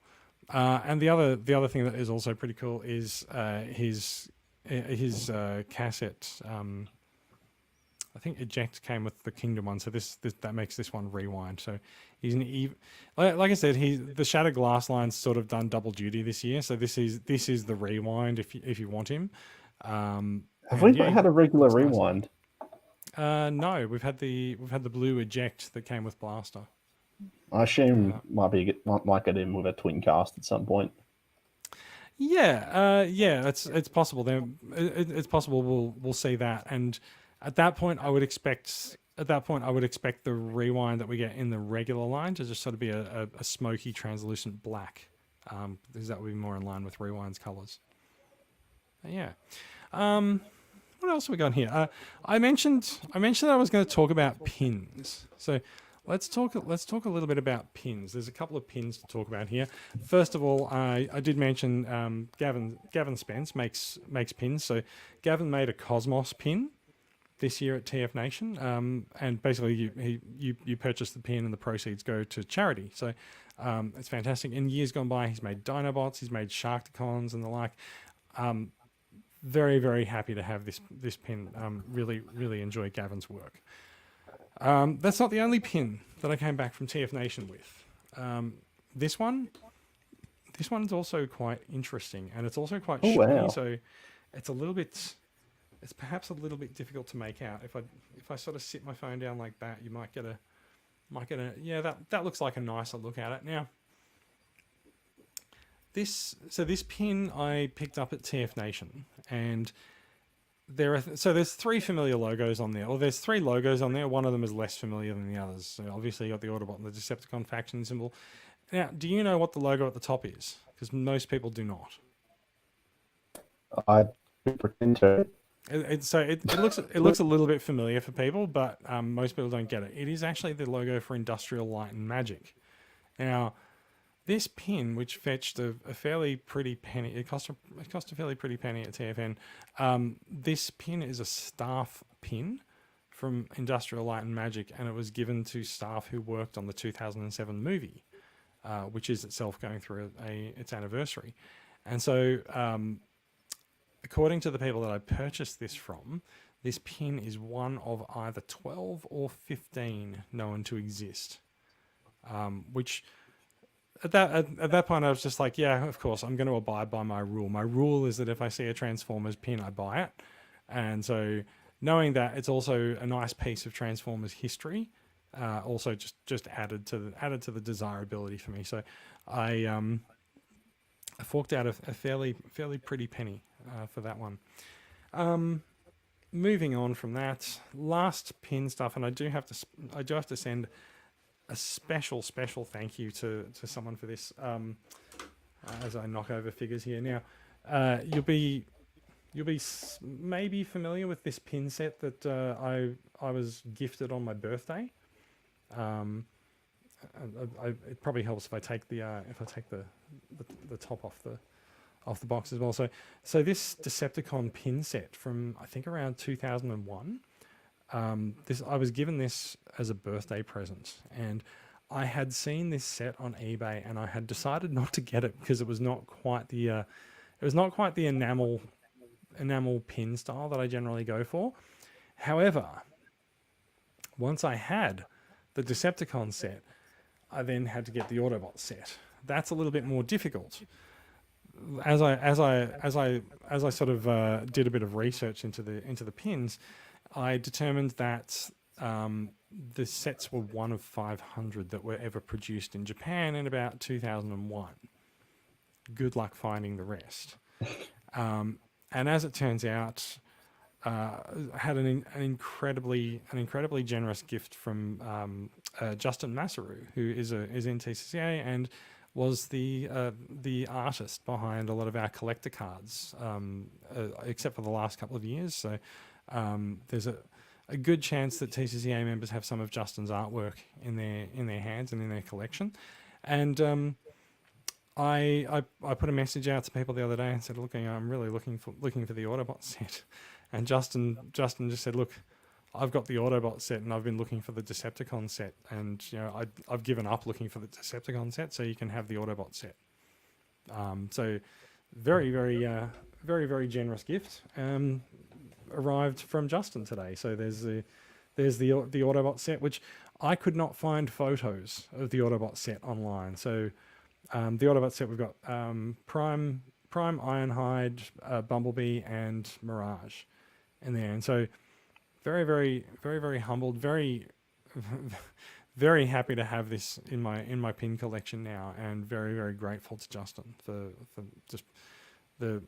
And the other thing that is also pretty cool is his cassette. I think Eject came with the Kingdom one, so this that makes this one Rewind. So he's like I said, the Shattered Glass line's sort of done double duty this year. So this is the Rewind if you want him. Have we had a regular Rewind? Nice. No, we've had the blue Eject that came with Blaster. I assume might get in with a twin cast at some point. Yeah, it's possible. It's possible we'll see that, and at that point, I would expect the Rewind that we get in the regular line to just sort of be a smoky, translucent black, because that would be more in line with Rewind's colors. Yeah. What else have we got here? I mentioned that I was going to talk about pins. So let's talk a little bit about pins. There's a couple of pins to talk about here. First of all, I did mention Gavin Spence makes pins. So Gavin made a Cosmos pin this year at TF Nation, and basically you purchase the pin and the proceeds go to charity. So it's fantastic. In years gone by, he's made Dinobots, he's made Sharkticons and the like. Very, very happy to have this pin. Really enjoy Gavin's work. That's not the only pin that I came back from TF Nation with. This one's also quite interesting, and it's also quite shiny. Wow. So it's perhaps a little bit difficult to make out. If I sort of sit my phone down like that, you might get a that looks like a nicer look at it. Now this pin I picked up at TF Nation, and there's three familiar logos on there. Or there's three logos on there. One of them is less familiar than the others. So obviously you got the Autobot and the Decepticon faction symbol. Now, do you know what the logo at the top is? Because most people do not. I pretend to. It looks a little bit familiar for people, but most people don't get it. It is actually the logo for Industrial Light and Magic. Now, this pin, which fetched a fairly pretty penny, it cost a fairly pretty penny at TFN. This pin is a staff pin from Industrial Light and Magic, and it was given to staff who worked on the 2007 movie, which is itself going through its anniversary. And so, according to the people that I purchased this from, this pin is one of either 12 or 15 known to exist, which... At that point, I was just like, yeah, of course, I'm going to abide by my rule. My rule is that if I see a Transformers pin, I buy it. And so knowing that it's also a nice piece of Transformers history, also just added to the desirability for me. So I forked out a fairly pretty penny for that one. Moving on from that, last pin stuff, and I do have to send a special thank you to someone for this, as I knock over figures here. Now, you'll be You'll be maybe familiar with this pin set that I was gifted on my birthday. It probably helps if I take the top off the box as well. So this Decepticon pin set from I think around 2001. I was given this as a birthday present, and I had seen this set on eBay, and I had decided not to get it because it was not quite the enamel pin style that I generally go for. However, once I had the Decepticon set, I then had to get the Autobot set. That's a little bit more difficult. As I sort of did a bit of research into the pins, I determined that the sets were one of 500 that were ever produced in Japan in about 2001. Good luck finding the rest. And as it turns out, had an incredibly generous gift from Justin Massaru, who is in TCCA and was the artist behind a lot of our collector cards, except for the last couple of years. So there's a good chance that TCCA members have some of Justin's artwork in their hands and in their collection. And I put a message out to people the other day and said, look, I'm really looking for the Autobot set. And Justin just said, look, I've got the Autobot set and I've been looking for the Decepticon set, and I've given up looking for the Decepticon set, so you can have the Autobot set. So very very generous gift arrived from Justin today. So there's the Autobot set, which I could not find photos of the Autobot set online. So the Autobot set, we've got Prime, Ironhide, Bumblebee, and Mirage in there. And so very humbled, very happy to have this in my pin collection now, and very grateful to Justin for just the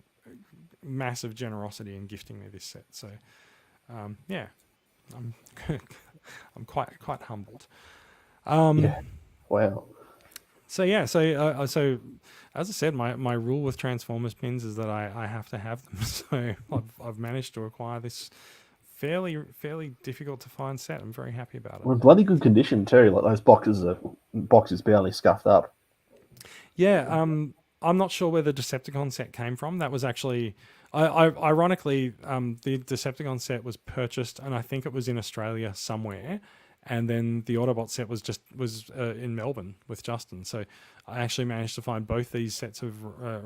massive generosity in gifting me this set. So yeah, I'm I'm quite humbled. Yeah. Wow. So yeah, so as I said, my rule with Transformers pins is that I have to have them. So I've managed to acquire this fairly difficult to find set. I'm very happy about it. Well, bloody good condition too. Like those boxes barely scuffed up. Yeah, I'm not sure where the Decepticon set came from. That was actually, ironically, the Decepticon set was purchased, and I think it was in Australia somewhere. And then the Autobot set was in Melbourne with Justin. So I actually managed to find both these sets of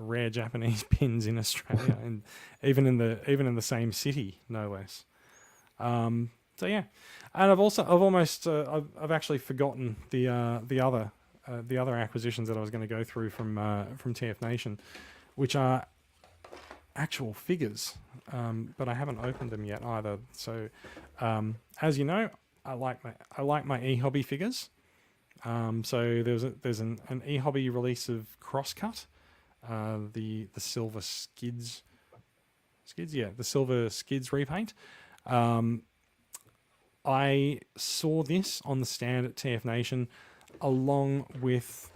rare Japanese pins in Australia, and even in the same city, no less. So yeah, and I've actually forgotten the other acquisitions that I was going to go through from TF Nation, which are actual figures, but I haven't opened them yet either. So as you know, I like my e-hobby figures. So there's an e-hobby release of Crosscut, the silver Skids, the silver Skids repaint. I saw this on the stand at TF Nation, along with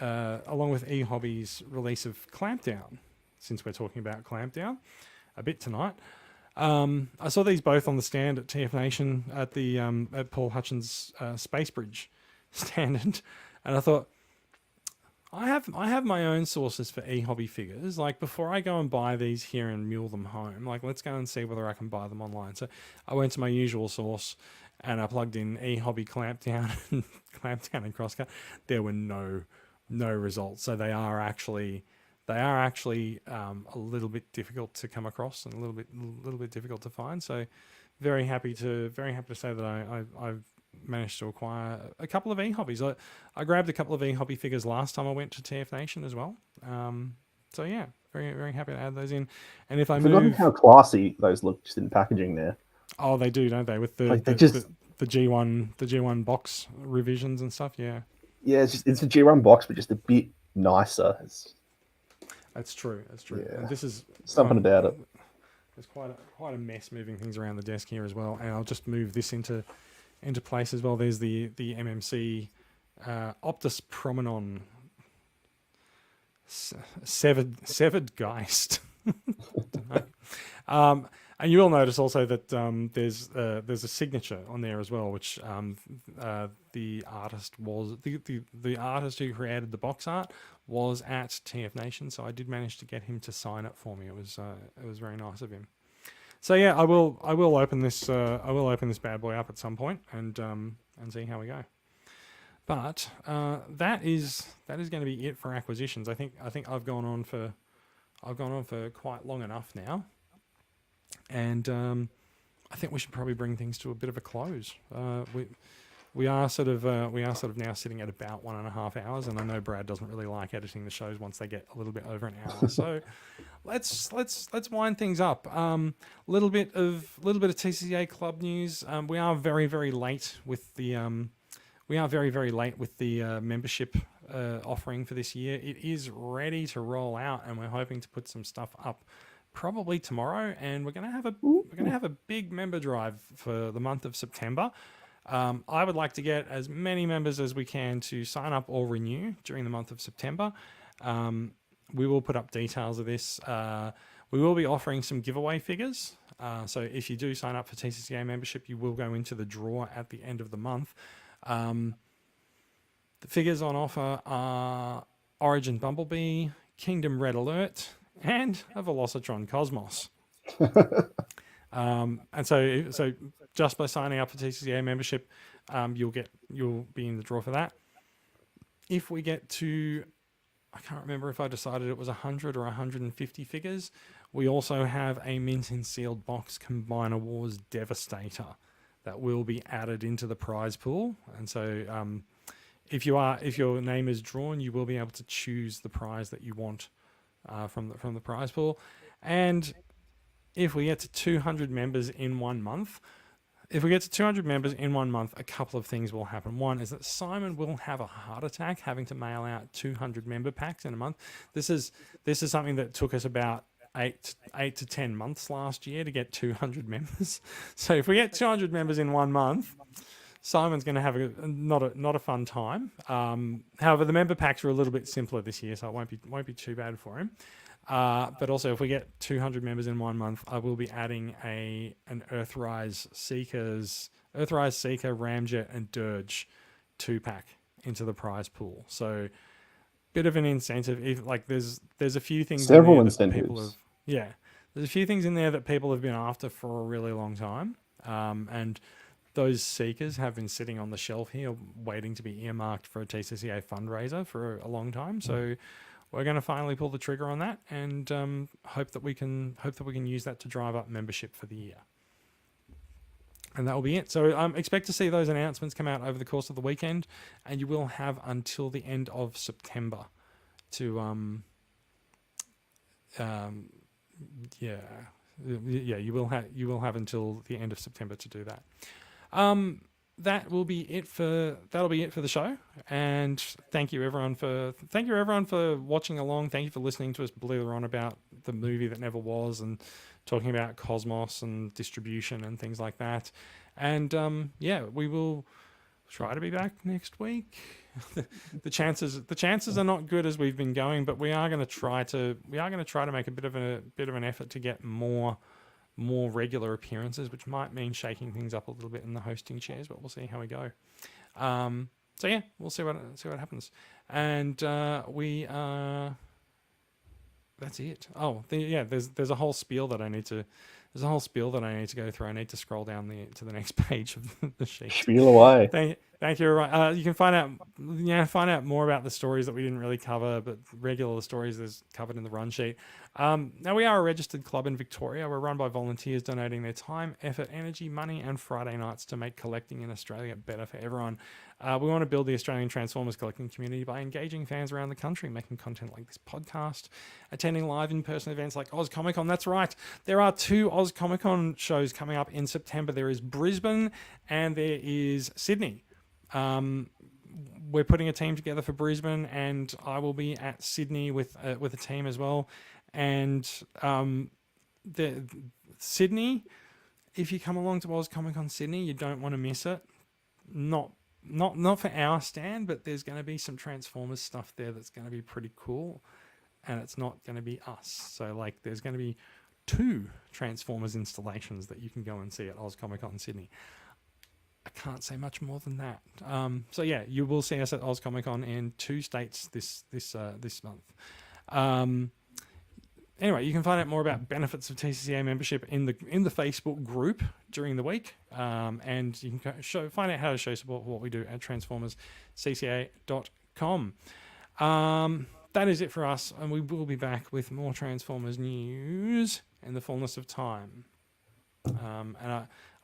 e-hobby's release of Clampdown. Since we're talking about Clampdown a bit tonight. I saw these both on the stand at TF Nation at the at Paul Hutchins Space Bridge stand, and I thought, I have my own sources for e-hobby figures. Like, before I go and buy these here and mule them home, like, let's go and see whether I can buy them online. So I went to my usual source and I plugged in e-hobby Clampdown and Crosscut. There were no results. So they are actually a little bit difficult to come across and a little bit difficult to find. So very happy to say that I've managed to acquire a couple of e-hobbies. I grabbed a couple of e-hobby figures last time I went to TF Nation as well. So yeah, very happy to add those in. And if I forgotten move, how classy those look just in packaging there. Oh, they do, don't they? With the G1 box revisions and stuff. Yeah. Yeah, it's a G1 box, but just a bit nicer. That's true. Yeah. And this is something about it. There's quite a mess moving things around the desk here as well, and I'll just move this into place as well. There's the MMC Optimus Prime severed Geist. And you will notice also that there's a signature on there as well, which the artist was the artist who created the box art was at TF Nation, so I did manage to get him to sign it for me. It was very nice of him. So yeah, I will open this bad boy up at some point and see how we go. But that is going to be it for acquisitions. I think I've gone on for quite long enough now, and I think we should probably bring things to a bit of a close. We are sort of now sitting at about 1.5 hours, and I know Brad doesn't really like editing the shows once they get a little bit over an hour. So let's wind things up. Little bit of TCA club news. We are very late with the membership offering for this year. It is ready to roll out, and we're hoping to put some stuff up probably tomorrow. And we're gonna have a big member drive for the month of September. I would like to get as many members as we can to sign up or renew during the month of September. We will put up details of this. We will be offering some giveaway figures. So if you do sign up for TCCA membership, you will go into the draw at the end of the month. The figures on offer are Origin Bumblebee, Kingdom Red Alert, and a Velocitron Cosmos. And so just by signing up for TCCA membership, you'll be in the draw for that. If we get to, I can't remember if I decided it was 100 or 150 figures, we also have a mint and sealed box Combiner Wars Devastator that will be added into the prize pool. And so if your name is drawn, you will be able to choose the prize that you want from the prize pool. And if we get to 200 members in 1 month, a couple of things will happen. One is that Simon will have a heart attack having to mail out 200 member packs in a month. This is something that took us about 8 to 10 months last year to get 200 members. So if we get 200 members in 1 month, Simon's going to have not a fun time. However, the member packs are a little bit simpler this year, so it won't be too bad for him. But also, if we get 200 members in 1 month, I will be adding an Earthrise Seeker, Ramjet, and Dirge 2-pack into the prize pool. So, bit of an incentive. There's a few things. Several in there that incentives. people have, there's a few things in there that people have been after for a really long time, and those Seekers have been sitting on the shelf here, waiting to be earmarked for a TCCA fundraiser for a long time. So. We're going to finally pull the trigger on that, and hope that we can use that to drive up membership for the year. And that will be it. So expect to see those announcements come out over the course of the weekend, and you will have until the end of September to you will have until the end of September to do that. That'll be it for the show, and thank you everyone for watching along. Thank you for listening to us blither on about the movie that never was, and talking about Cosmos and distribution and things like that. And we will try to be back next week. the chances are not good as we've been going, but we are going to try to make a bit of an effort to get more regular appearances, which might mean shaking things up a little bit in the hosting chairs, but we'll see how we go. So yeah, we'll see what happens. And that's it. There's a whole spiel that I need to go through. I need to scroll down to the next page of the sheet. Spiel away. Thank you. You can find out more about the stories that we didn't really cover, but regular stories is covered in the run sheet. Now, we are a registered club in Victoria. We're run by volunteers donating their time, effort, energy, money, and Friday nights to make collecting in Australia better for everyone. We want to build the Australian Transformers collecting community by engaging fans around the country, making content like this podcast, attending live in-person events like Oz Comic Con. That's right. There are 2 Oz Comic Con shows coming up in September. There is Brisbane and there is Sydney. We're putting a team together for Brisbane, and I will be at Sydney with a team as well. And the Sydney, if you come along to Oz Comic Con Sydney, you don't want to miss it. Not for our stand, but there's going to be some Transformers stuff there that's going to be pretty cool, and it's not going to be us. So there's going to be 2 Transformers installations that you can go and see at Oz Comic Con Sydney. I can't say much more than that. So yeah, you will see us at Oz Comic Con in 2 states this month. Anyway, you can find out more about benefits of TCCA membership in the Facebook group during the week, and you can find out how to show support for what we do at transformerscca.com. That is it for us, and we will be back with more Transformers news in the fullness of time. And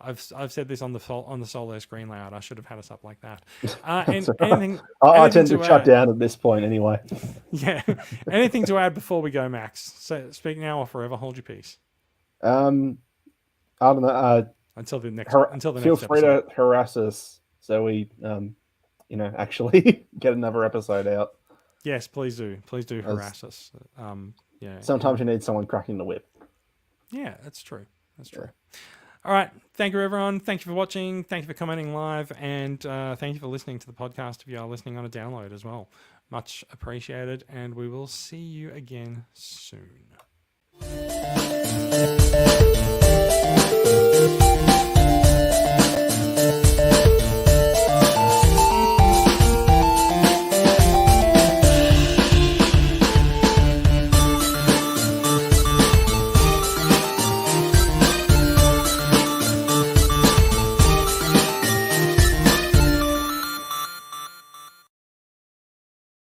I've said this on the solo screen layout. I should have had us up like that. Anything? I tend to shut down at this point anyway. Yeah. Anything to add before we go, Max? So speak now or forever hold your peace. I don't know. Until the next. Feel free to harass us so we, actually get another episode out. Yes, please do. Please do harass us. Sometimes you need someone cracking the whip. Yeah, that's true. That's true. All right. Thank you, everyone. Thank you for watching. Thank you for commenting live. And thank you for listening to the podcast if you are listening on a download as well. Much appreciated. And we will see you again soon.